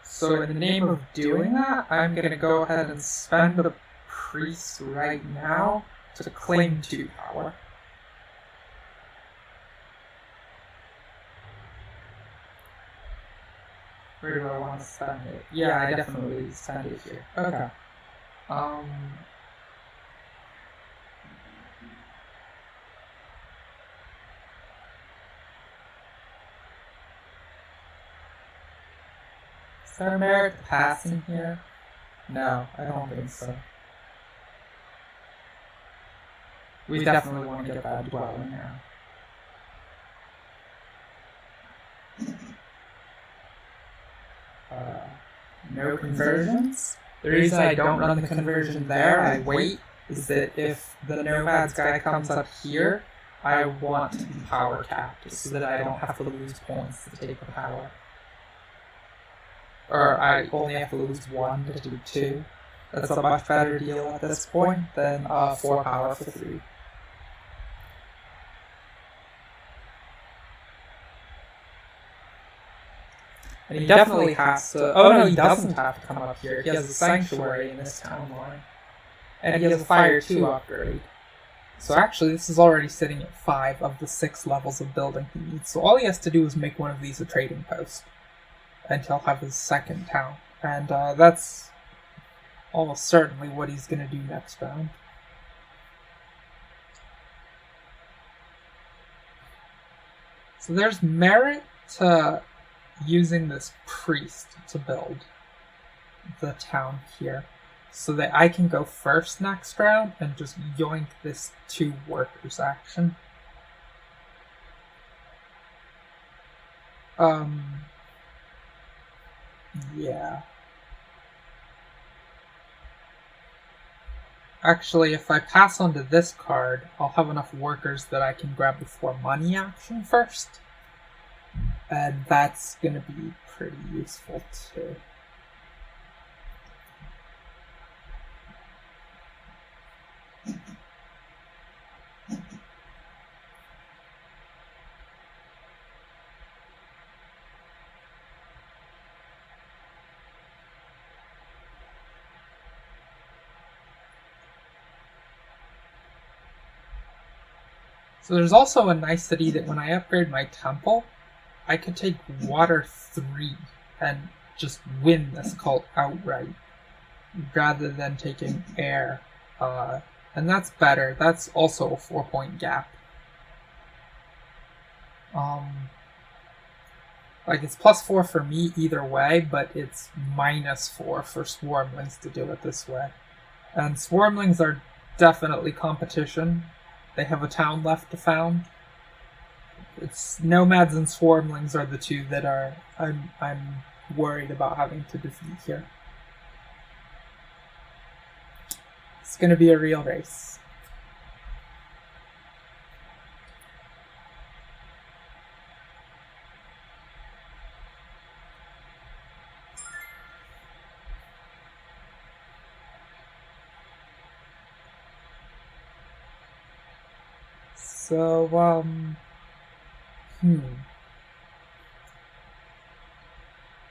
So in the name of doing that, I'm going to go ahead and spend the priest right now to claim 2 power. Where do I want to spend it? Yeah, I definitely spend it here. Okay. Is there merit to passing here? No, I don't think so. We definitely want to get that dwelling now. No conversions. The reason I don't run the conversion there, I wait is that if the Nomads guy comes up here, I want to be power capped so that I don't have to lose points to take the power. Or I only have to lose 1 to do 2. That's a much better deal at this point than 4 power for 3. And he definitely has to... Oh no, he doesn't have to come up here. He has a Sanctuary in this town line. And he has a Fire 2 upgrade. So actually, this is already sitting at 5 of the 6 levels of building he needs. So all he has to do is make one of these a trading post. And he'll have his second town. And that's almost certainly what he's going to do next round. So there's merit to using this priest to build the town here, so that I can go first next round and just yoink this 2 workers action. Yeah. Actually, if I pass on to this card, I'll have enough workers that I can grab the 4 money action first. And that's going to be pretty useful too. So there's also a nicety that when I upgrade my temple, I could take water 3 and just win this cult outright, rather than taking air. And that's better. That's also a 4-point gap. Like, it's +4 for me either way, but it's -4 for Swarmlings to do it this way. And Swarmlings are definitely competition. They have a town left to found. It's Nomads and Swarmlings are the 2 that are I'm worried about having to defeat here. It's going to be a real race. So,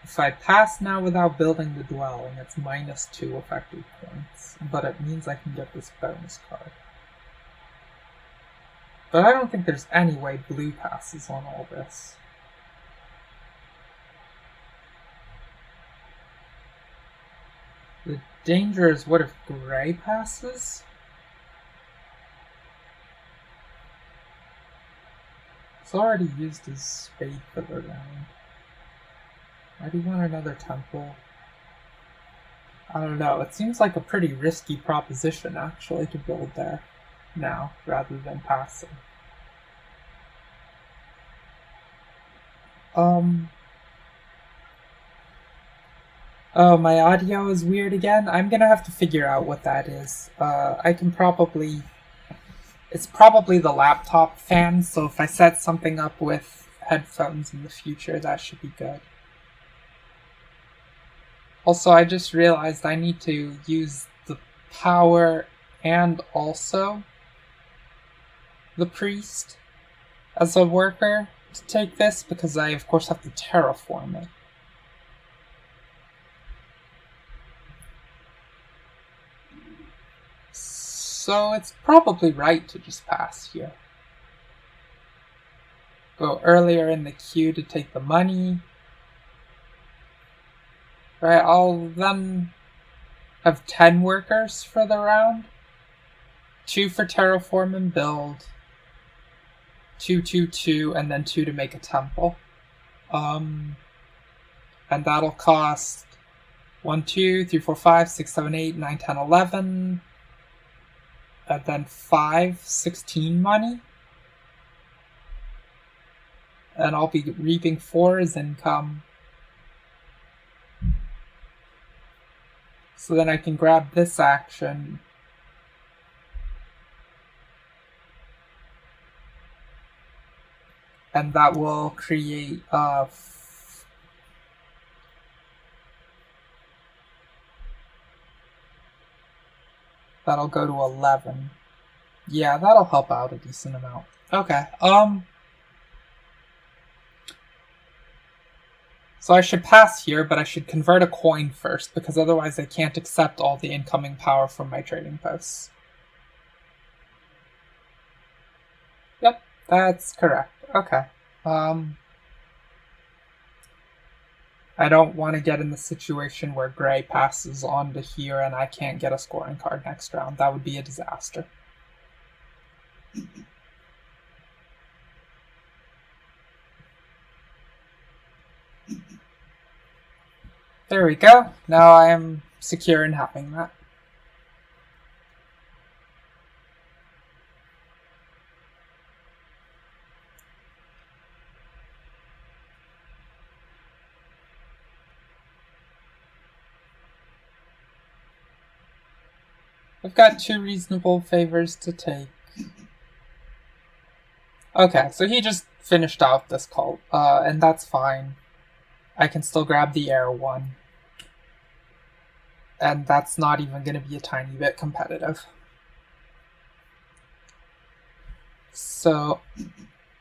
if I pass now without building the dwelling, it's -2 effective points, but it means I can get this bonus card. But I don't think there's any way blue passes on all this. The danger is, what if gray passes? It's already used his spade for the round. Why do you want another temple? I don't know, it seems like a pretty risky proposition actually to build there now, rather than passing. Oh, my audio is weird again? I'm gonna have to figure out what that is. I can probably... It's probably the laptop fan, so if I set something up with headphones in the future, that should be good. Also, I just realized I need to use the power and also the priest as a worker to take this, because I, of course, have to terraform it. So it's probably right to just pass here. Go earlier in the queue to take the money. Right, I'll then have 10 workers for the round. 2 for terraform and build. 2, 2, 2, and then 2 to make a temple. And that'll cost 1, 2, 3, 4, 5, 6, 7, 8, 9, 10, 11. And then 5, 16 money. And I'll be reaping 4 as income. So then I can grab this action And that will create that'll go to 11. Yeah, that'll help out a decent amount. Okay. So I should pass here, but I should convert a coin first, because otherwise I can't accept all the incoming power from my trading posts. Yep, that's correct. Okay. I don't want to get in the situation where gray passes on to here and I can't get a scoring card next round. That would be a disaster. There we go. Now I am secure in having that. I've got 2 reasonable favors to take. Okay, so he just finished out this cult, and that's fine. I can still grab the air one. And that's not even going to be a tiny bit competitive. So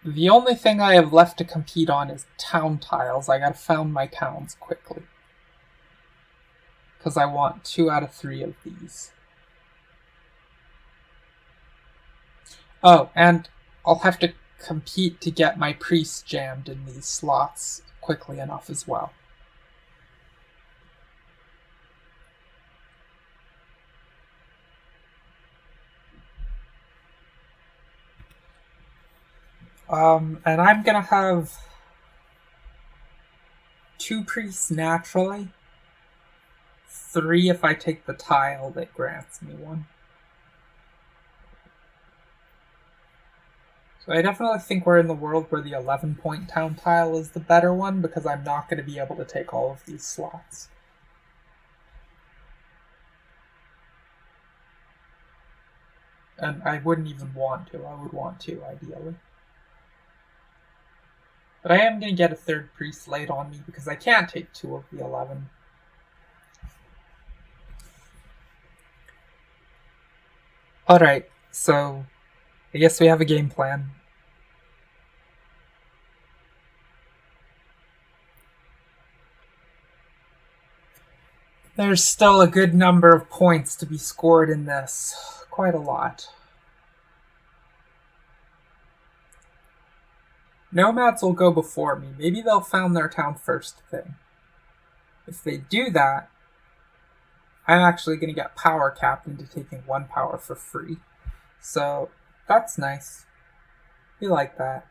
the only thing I have left to compete on is town tiles. I gotta found my towns quickly. Because I want 2 out of 3 of these. Oh, and I'll have to compete to get my priests jammed in these slots quickly enough as well. And I'm gonna have 2 priests naturally. 3 if I take the tile that grants me one. So I definitely think we're in the world where the 11-point town tile is the better one, because I'm not going to be able to take all of these slots. And I wouldn't even want to. I would want to, ideally. But I am going to get a 3rd priest laid on me, because I can't take 2 of the 11. Alright, so I guess we have a game plan. There's still a good number of points to be scored in this. Quite a lot. Nomads will go before me. Maybe they'll found their town first thing. If they do that, I'm actually going to get power capped into taking 1 power for free. So that's nice. We like that.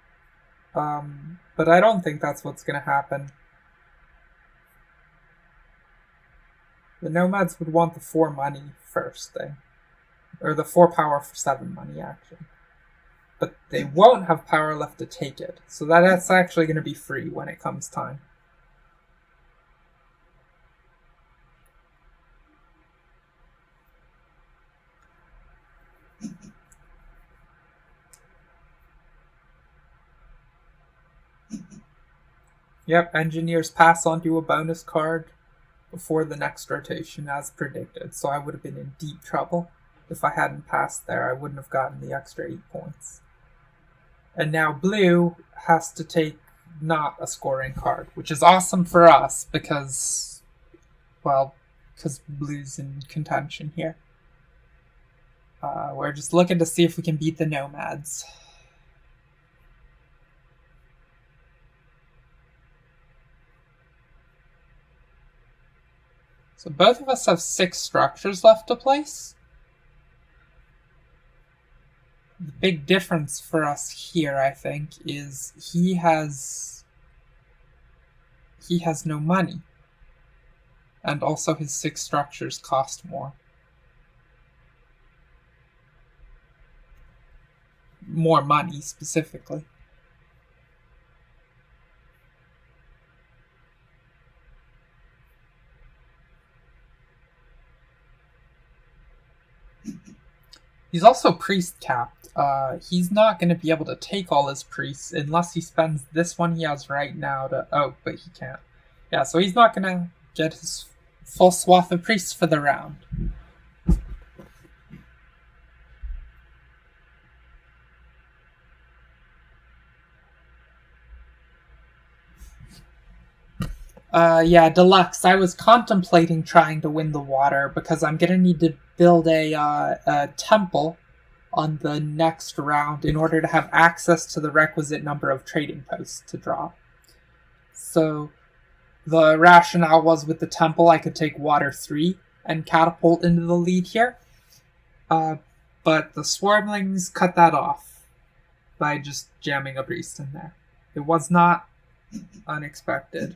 But I don't think that's what's going to happen. The nomads would want the 4 money first thing. Or the 4 power for 7 money, actually. But they won't have power left to take it. So that's actually going to be free when it comes time. Yep, engineers pass on to a bonus card before the next rotation as predicted. So I would have been in deep trouble. If I hadn't passed there, I wouldn't have gotten the extra 8 points. And now blue has to take not a scoring card, which is awesome for us because, well, because blue's in contention here. We're just looking to see if we can beat the nomads. So both of us have 6 structures left to place. The big difference for us here, I think, is he has no money. And also his 6 structures cost more. More money, specifically. He's also priest capped. He's not going to be able to take all his priests unless he spends this one he has right now to. Oh, but he can't. Yeah, so he's not going to get his full swath of priests for the round. Yeah, Deluxe. I was contemplating trying to win the water because I'm gonna need to build a temple on the next round in order to have access to the requisite number of trading posts to draw. So the rationale was with the temple, I could take water 3 and catapult into the lead here. But the Swarmlings cut that off by just jamming a priest in there. It was not unexpected.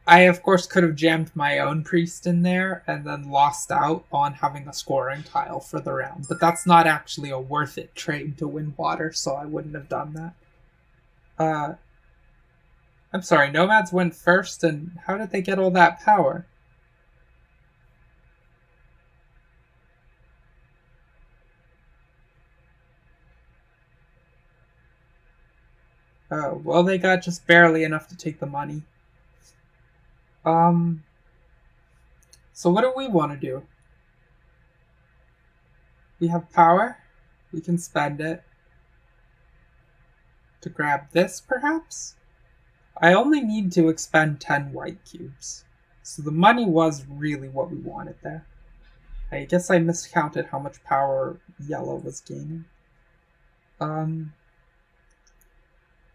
I, of course, could have jammed my own priest in there and then lost out on having a scoring tile for the round. But that's not actually a worth it trade to win water, so I wouldn't have done that. I'm sorry, Nomads went first, and how did they get all that power? Oh, well, they got just barely enough to take the money. So what do we want to do? We have power. We can spend it. To grab this, perhaps? I only need to expend 10 white cubes. So the money was really what we wanted there. I guess I miscounted how much power yellow was gaining.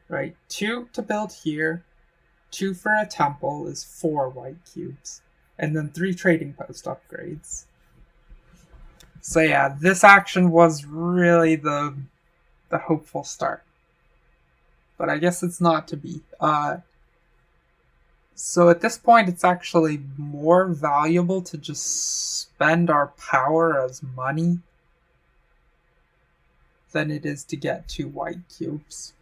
Right, 2 to build here. 2 for a temple is 4 white cubes. And then 3 trading post upgrades. So yeah, this action was really the hopeful start. But I guess it's not to be. So at this point, it's actually more valuable to just spend our power as money than it is to get 2 white cubes.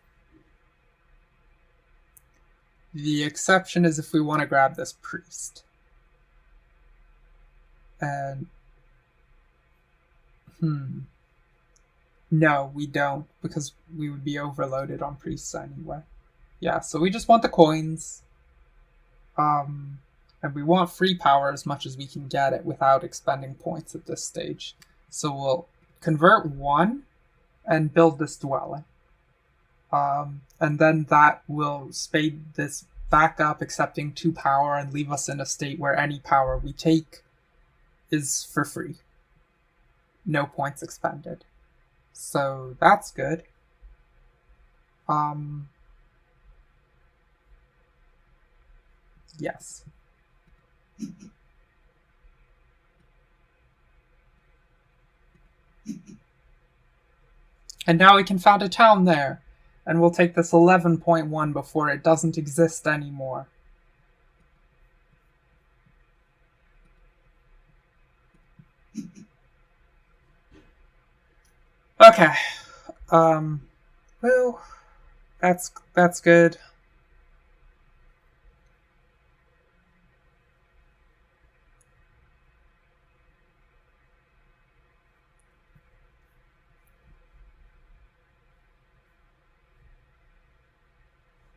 The exception is if we want to grab this priest. And no, we don't, because we would be overloaded on priests anyway. Yeah, so we just want the coins. And we want free power as much as we can get it without expending points at this stage. So we'll convert 1 and build this dwelling. And then that will spade this back up, accepting 2 power, and leave us in a state where any power we take is for free. No points expended. So that's good. Yes. And now we can found a town there. And we'll take this 11.1 before it doesn't exist anymore. Okay. Well, that's good.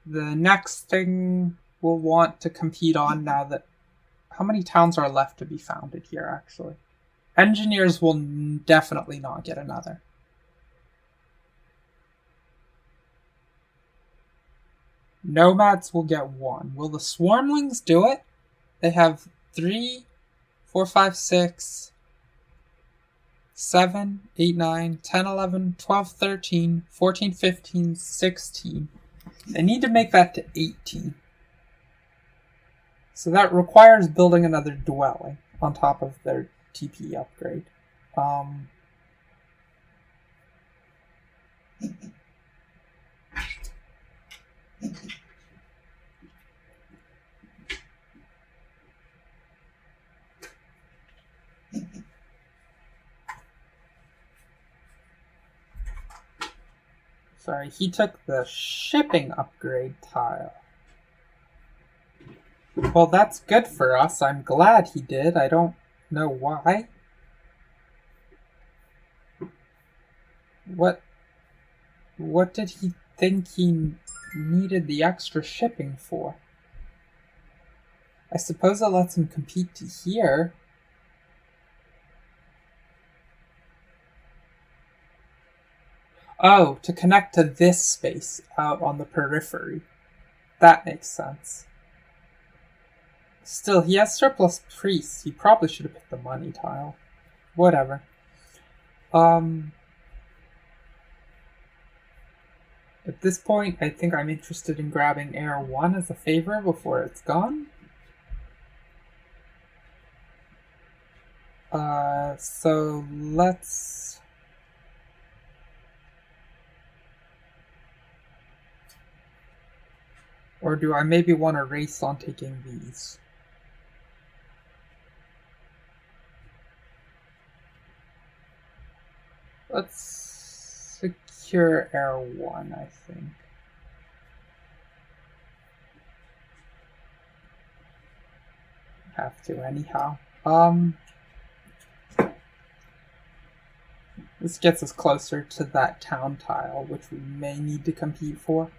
The next thing we'll want to compete on now that... How many towns are left to be founded here, actually? Engineers will definitely not get another. Nomads will get 1. Will the Swarmlings do it? They have 3, 4, 5, 6, 7, 8, 9, 10, 11, 12, 13, 14, 15, 16. They need to make that to 18. So that requires building another dwelling on top of their TP upgrade. Sorry, he took the shipping upgrade tile. Well, that's good for us. I'm glad he did. I don't know why. What what did he think he needed the extra shipping for? I suppose it lets him compete to here. Oh, to connect to this space out on the periphery. That makes sense. Still, he has surplus priests. He probably should have picked the money tile. Whatever. At this point, I think I'm interested in grabbing Air 1 as a favor before it's gone. So let's... Or do I maybe want to race on taking these? Let's secure Air 1, I think. Have to anyhow. This gets us closer to that town tile, which we may need to compete for.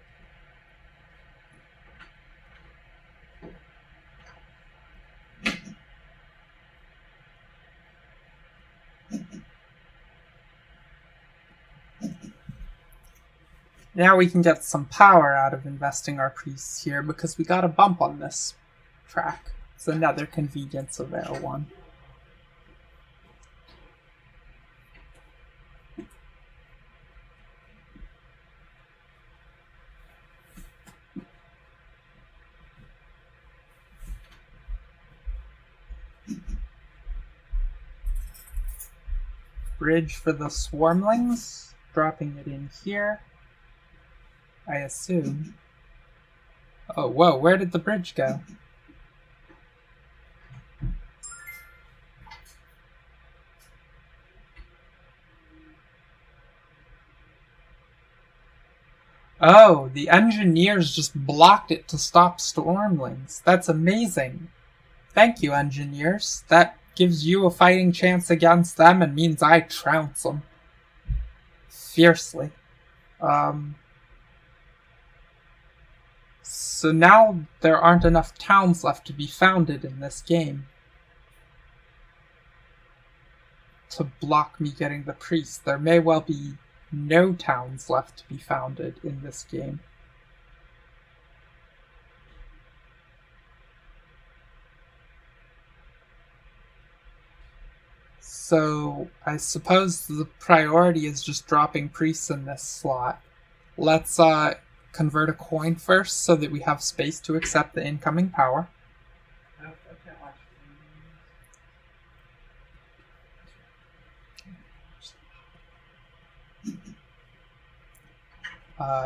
Now we can get some power out of investing our priests here because we got a bump on this track. It's another convenience of Air 1. Bridge for the swarmlings, dropping it in here, I assume. Oh, whoa, where did the bridge go? Oh, the engineers just blocked it to stop stormlings. That's amazing. Thank you, engineers. That gives you a fighting chance against them and means I trounce them. Fiercely. So now there aren't enough towns left to be founded in this game to block me getting the priest. There may well be no towns left to be founded in this game. So I suppose the priority is just dropping priests in this slot. Let's convert a coin first so that we have space to accept the incoming power.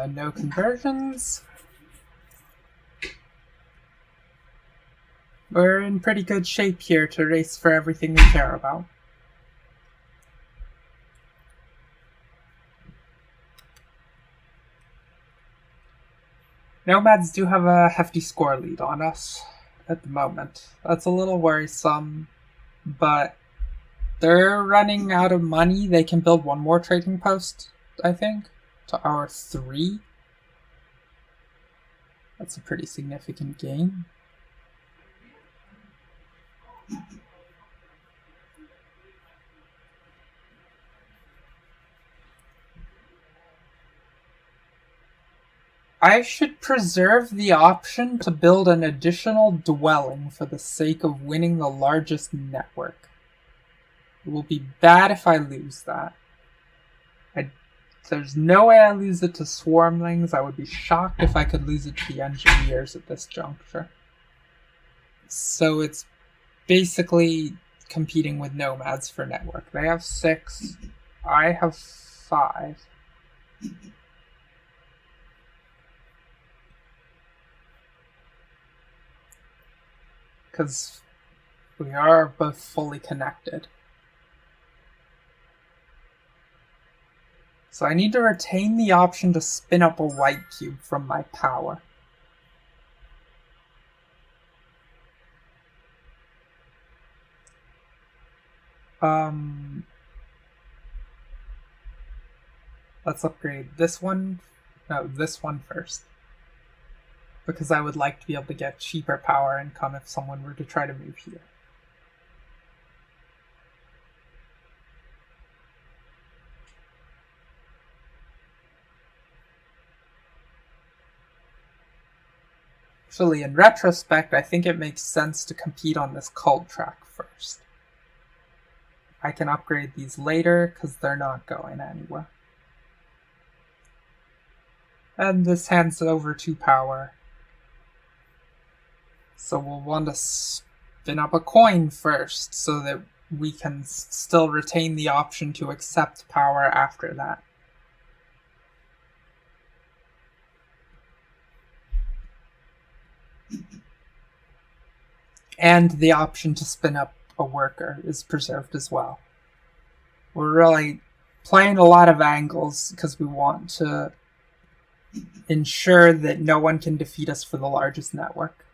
No conversions. We're in pretty good shape here to race for everything we care about. Nomads do have a hefty score lead on us at the moment. That's a little worrisome, but they're running out of money. They can build one more trading post, I think, to our 3. That's a pretty significant gain. I should preserve the option to build an additional dwelling for the sake of winning the largest network. It will be bad if I lose that. There's no way I lose it to swarmlings. I would be shocked if I could lose it to the engineers at this juncture. So it's basically competing with nomads for network. They have 6. I have 5. Because we are both fully connected. So I need to retain the option to spin up a white cube from my power. Let's upgrade this one. No, this one first. Because I would like to be able to get cheaper power income if someone were to try to move here. Actually, in retrospect, I think it makes sense to compete on this cult track first. I can upgrade these later because they're not going anywhere. And this hands over 2 power. So we'll want to spin up a coin first so that we can still retain the option to accept power after that. And the option to spin up a worker is preserved as well. We're really playing a lot of angles because we want to ensure that no one can defeat us for the largest network.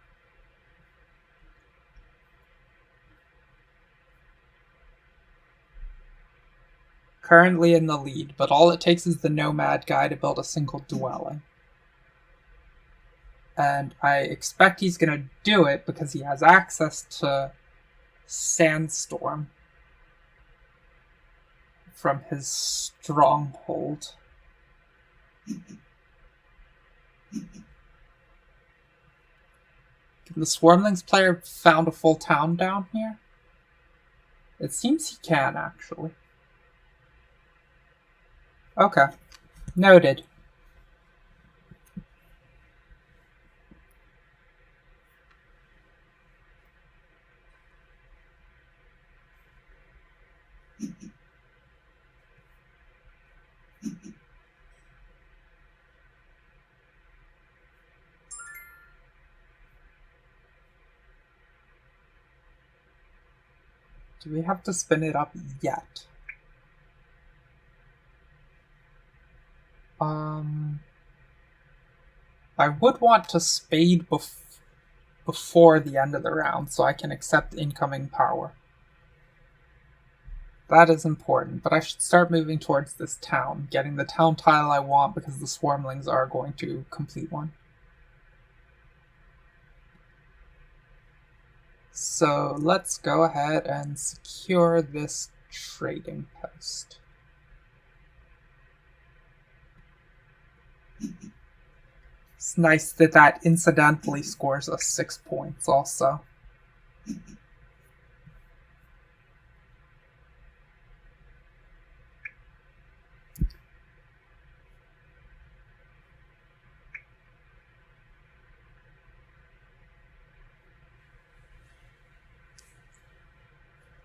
Currently in the lead, but all it takes is the nomad guy to build a single dwelling. And I expect he's going to do it because he has access to Sandstorm from his stronghold. Can the Swarmlings player found a full town down here? It seems he can, actually. Okay. Noted. Do we have to spin it up yet? I would want to spade before the end of the round so I can accept incoming power. That is important, but I should start moving towards this town, getting the town tile I want because the Swarmlings are going to complete one. So let's go ahead and secure this trading post. It's nice that that incidentally scores us 6 points also.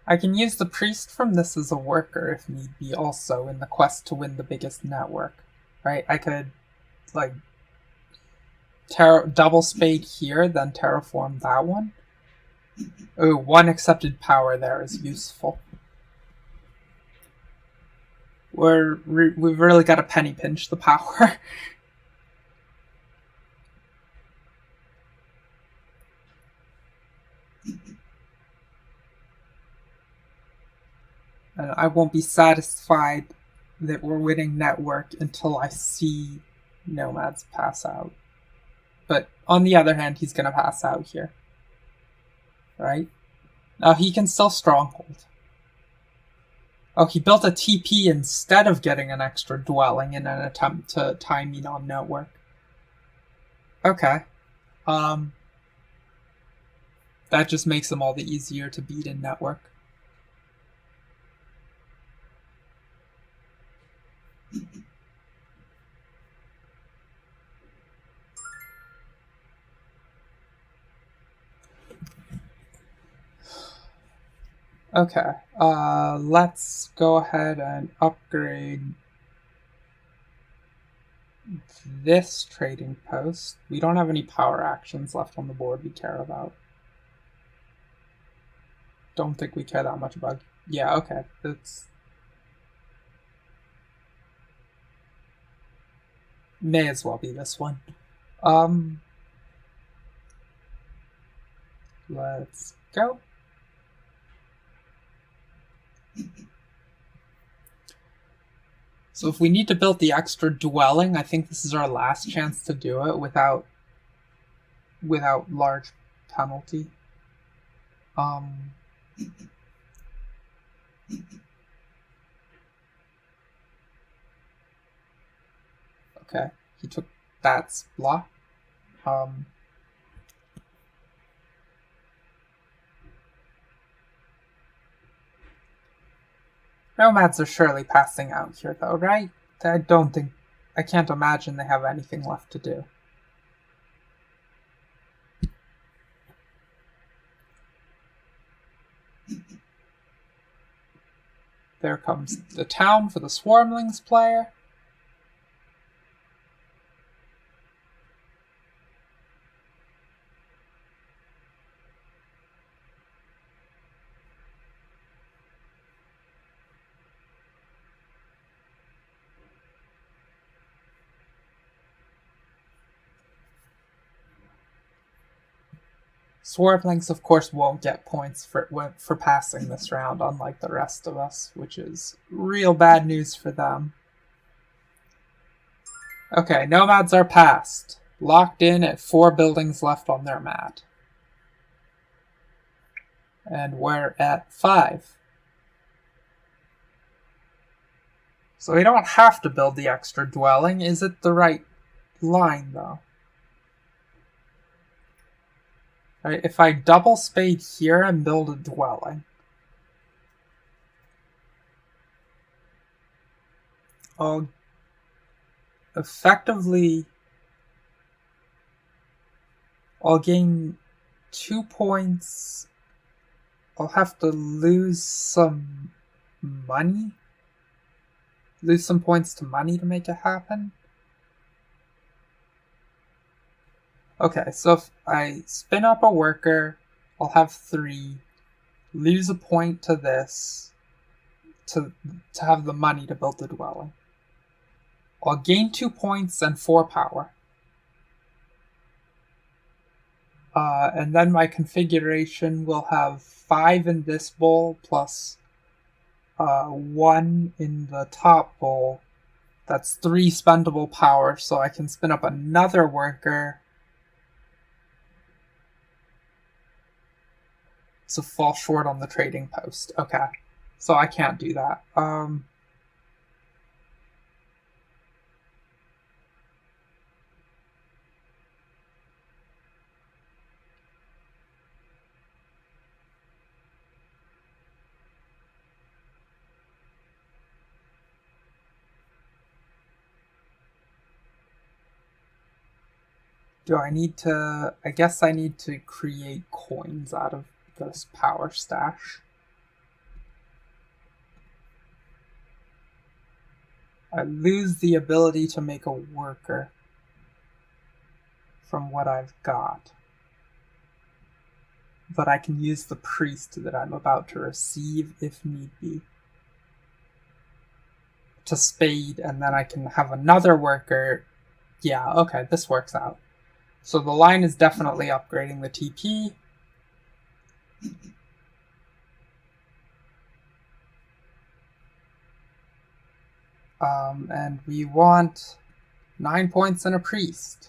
I can use the priest from this as a worker if need be also in the quest to win the biggest network, right? I could, like, double spade here, then terraform that one. Ooh, 1 accepted power there is useful. We've really got to penny pinch the power. And I won't be satisfied that we're winning network until I see nomads pass out. But on the other hand, he's going to pass out here. Right? Now he can still stronghold. Oh, he built a TP instead of getting an extra dwelling in an attempt to tie me on network. Okay. That just makes them all the easier to beat in network. Okay, let's go ahead and upgrade this trading post. We don't have any power actions left on the board we care about. Don't think we care that much about... Yeah, okay, that's... May as well be this one. Let's go. So if we need to build the extra dwelling, I think this is our last chance to do it without large penalty. Okay, he took that block. Nomads are surely passing out here, though, right? I can't imagine they have anything left to do. There comes the town for the Swarmlings player. Swarmlings, of course, won't get points for passing this round, unlike the rest of us, which is real bad news for them. Okay, Nomads are passed. Locked in at 4 buildings left on their mat. And we're at 5. So we don't have to build the extra dwelling. Is it the right line, though? Right, if I double spade here and build a dwelling, I'll gain 2 points. I'll have to lose some money. Lose some points to money to make it happen. Okay, so if I spin up a worker, I'll have 3. Lose a point to this to have the money to build the dwelling. I'll gain 2 points and 4 power. And then my configuration will have 5 in this bowl plus 1 in the top bowl. That's 3 spendable power, so I can spin up another worker to fall short on the trading post. Okay, so I can't do that. Do I need to... I guess I need to create coins out of this power stash. I lose the ability to make a worker from what I've got. But I can use the priest that I'm about to receive if need be to spade, and then I can have another worker. Yeah, okay, this works out. So the line is definitely upgrading the TP. And we want 9 points and a priest.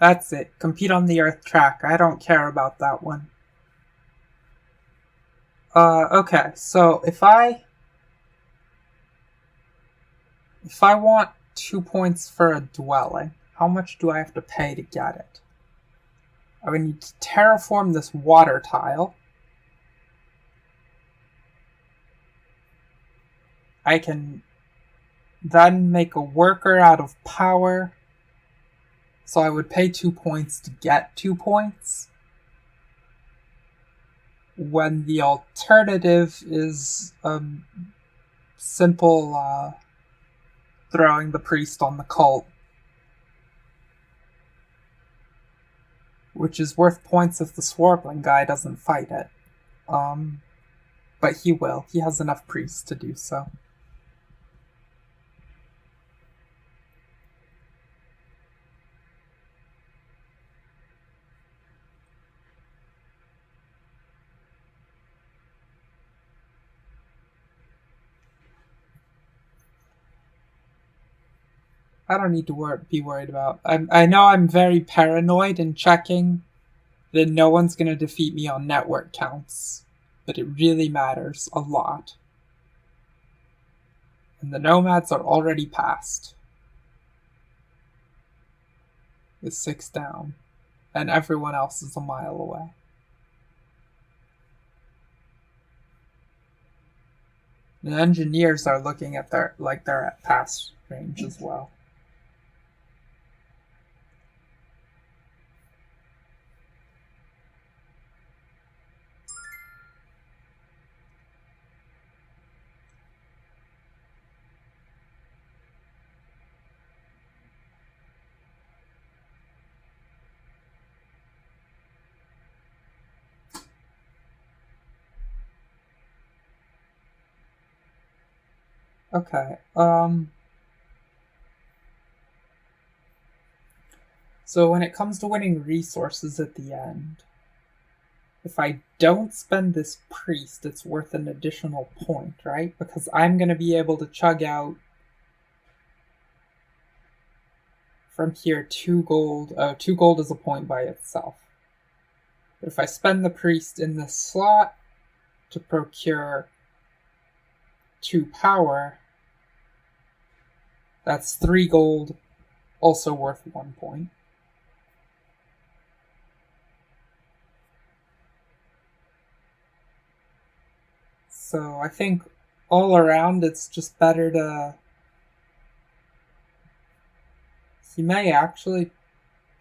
That's it. Compete on the Earth track. I don't care about that one. Okay, so if I want 2 points for a dwelling, how much do I have to pay to get it? I would need to terraform this water tile. I can then make a worker out of power. So I would pay 2 points to get 2 points. When the alternative is simple throwing the priest on the cult, which is worth points if the Swarmling guy doesn't fight it. But he will. He has enough priests to do so. I don't need to be worried about. I know I'm very paranoid and checking that no one's gonna defeat me on network counts, but it really matters a lot. And the nomads are already past. With 6 down, and everyone else is a mile away. The engineers are looking at they're at pass range as well. Okay, so when it comes to winning resources at the end, if I don't spend this priest, it's worth an additional point, right? Because I'm going to be able to chug out from here 2 gold. 2 gold is a point by itself. But if I spend the priest in this slot to procure 2 power, that's 3 gold, also worth 1 point. So I think all around it's just better to... He may actually...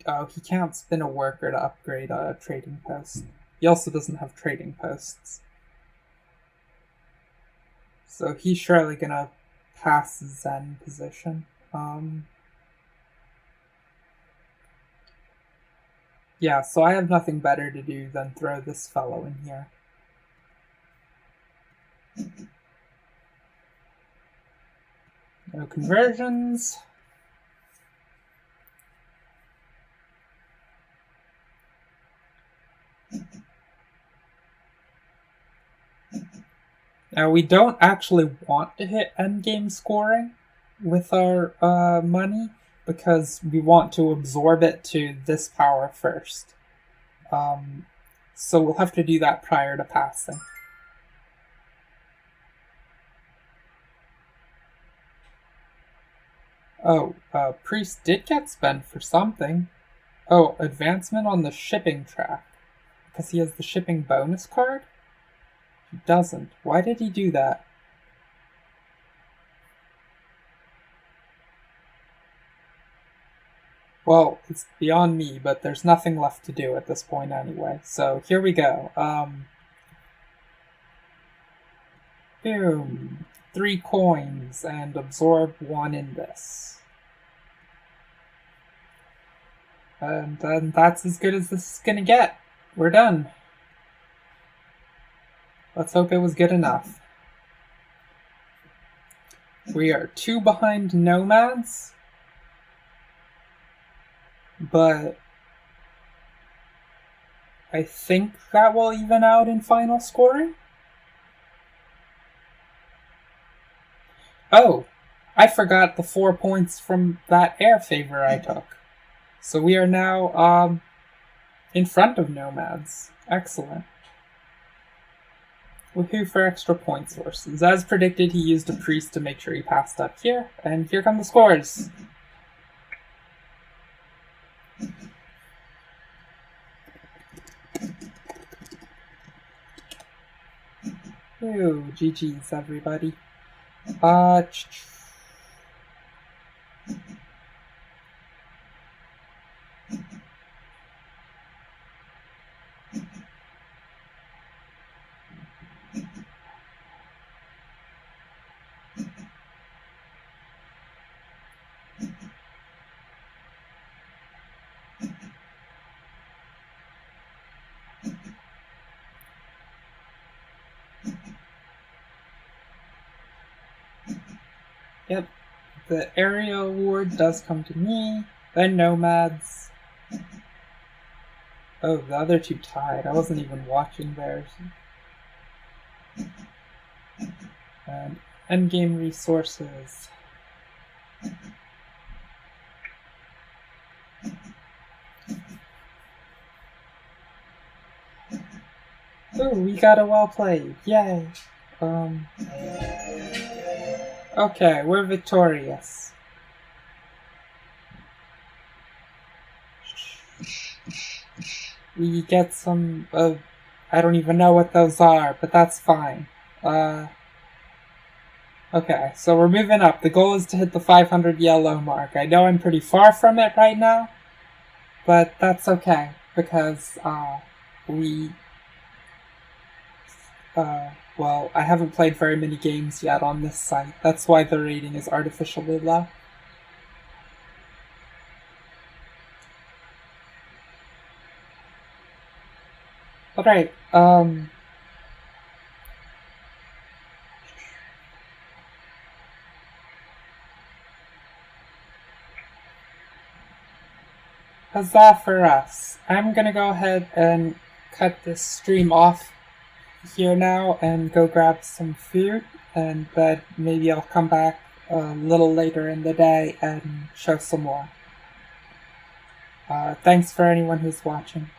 Oh, he can't spin a worker to upgrade a trading post. He also doesn't have trading posts. So he's surely gonna pass the Zen position. Yeah, so I have nothing better to do than throw this fellow in here. No conversions. Now, we don't actually want to hit endgame scoring with our money because we want to absorb it to this power first. So we'll have to do that prior to passing. Oh, Priest did get spent for something. Oh, advancement on the shipping track. Because he has the shipping bonus card? He doesn't. Why did he do that? Well, it's beyond me, but there's nothing left to do at this point anyway. So here we go. Boom. 3 coins and absorb 1 in this. And then that's as good as this is gonna get. We're done. Let's hope it was good enough. We are 2 behind nomads, but I think that will even out in final scoring. Oh, I forgot the 4 points from that air favor I took. So we are now in front of nomads. Excellent. Woohoo for extra point sources. As predicted, he used a priest to make sure he passed up here, and here come the scores. Ooh, GG's everybody. Yep, the area award does come to me, then nomads. Oh, the other 2 tied. I wasn't even watching theirs. And endgame resources. Ooh, we got a well played. Yay. Okay, we're victorious. We get some, I don't even know what those are, but that's fine. Okay, so we're moving up. The goal is to hit the 500 yellow mark. I know I'm pretty far from it right now, but that's okay, because, well, I haven't played very many games yet on this site. That's why the rating is artificially low. Alright, huzzah for us. I'm gonna go ahead and cut this stream off here now and go grab some food, and then maybe I'll come back a little later in the day and show some more. Thanks for anyone who's watching.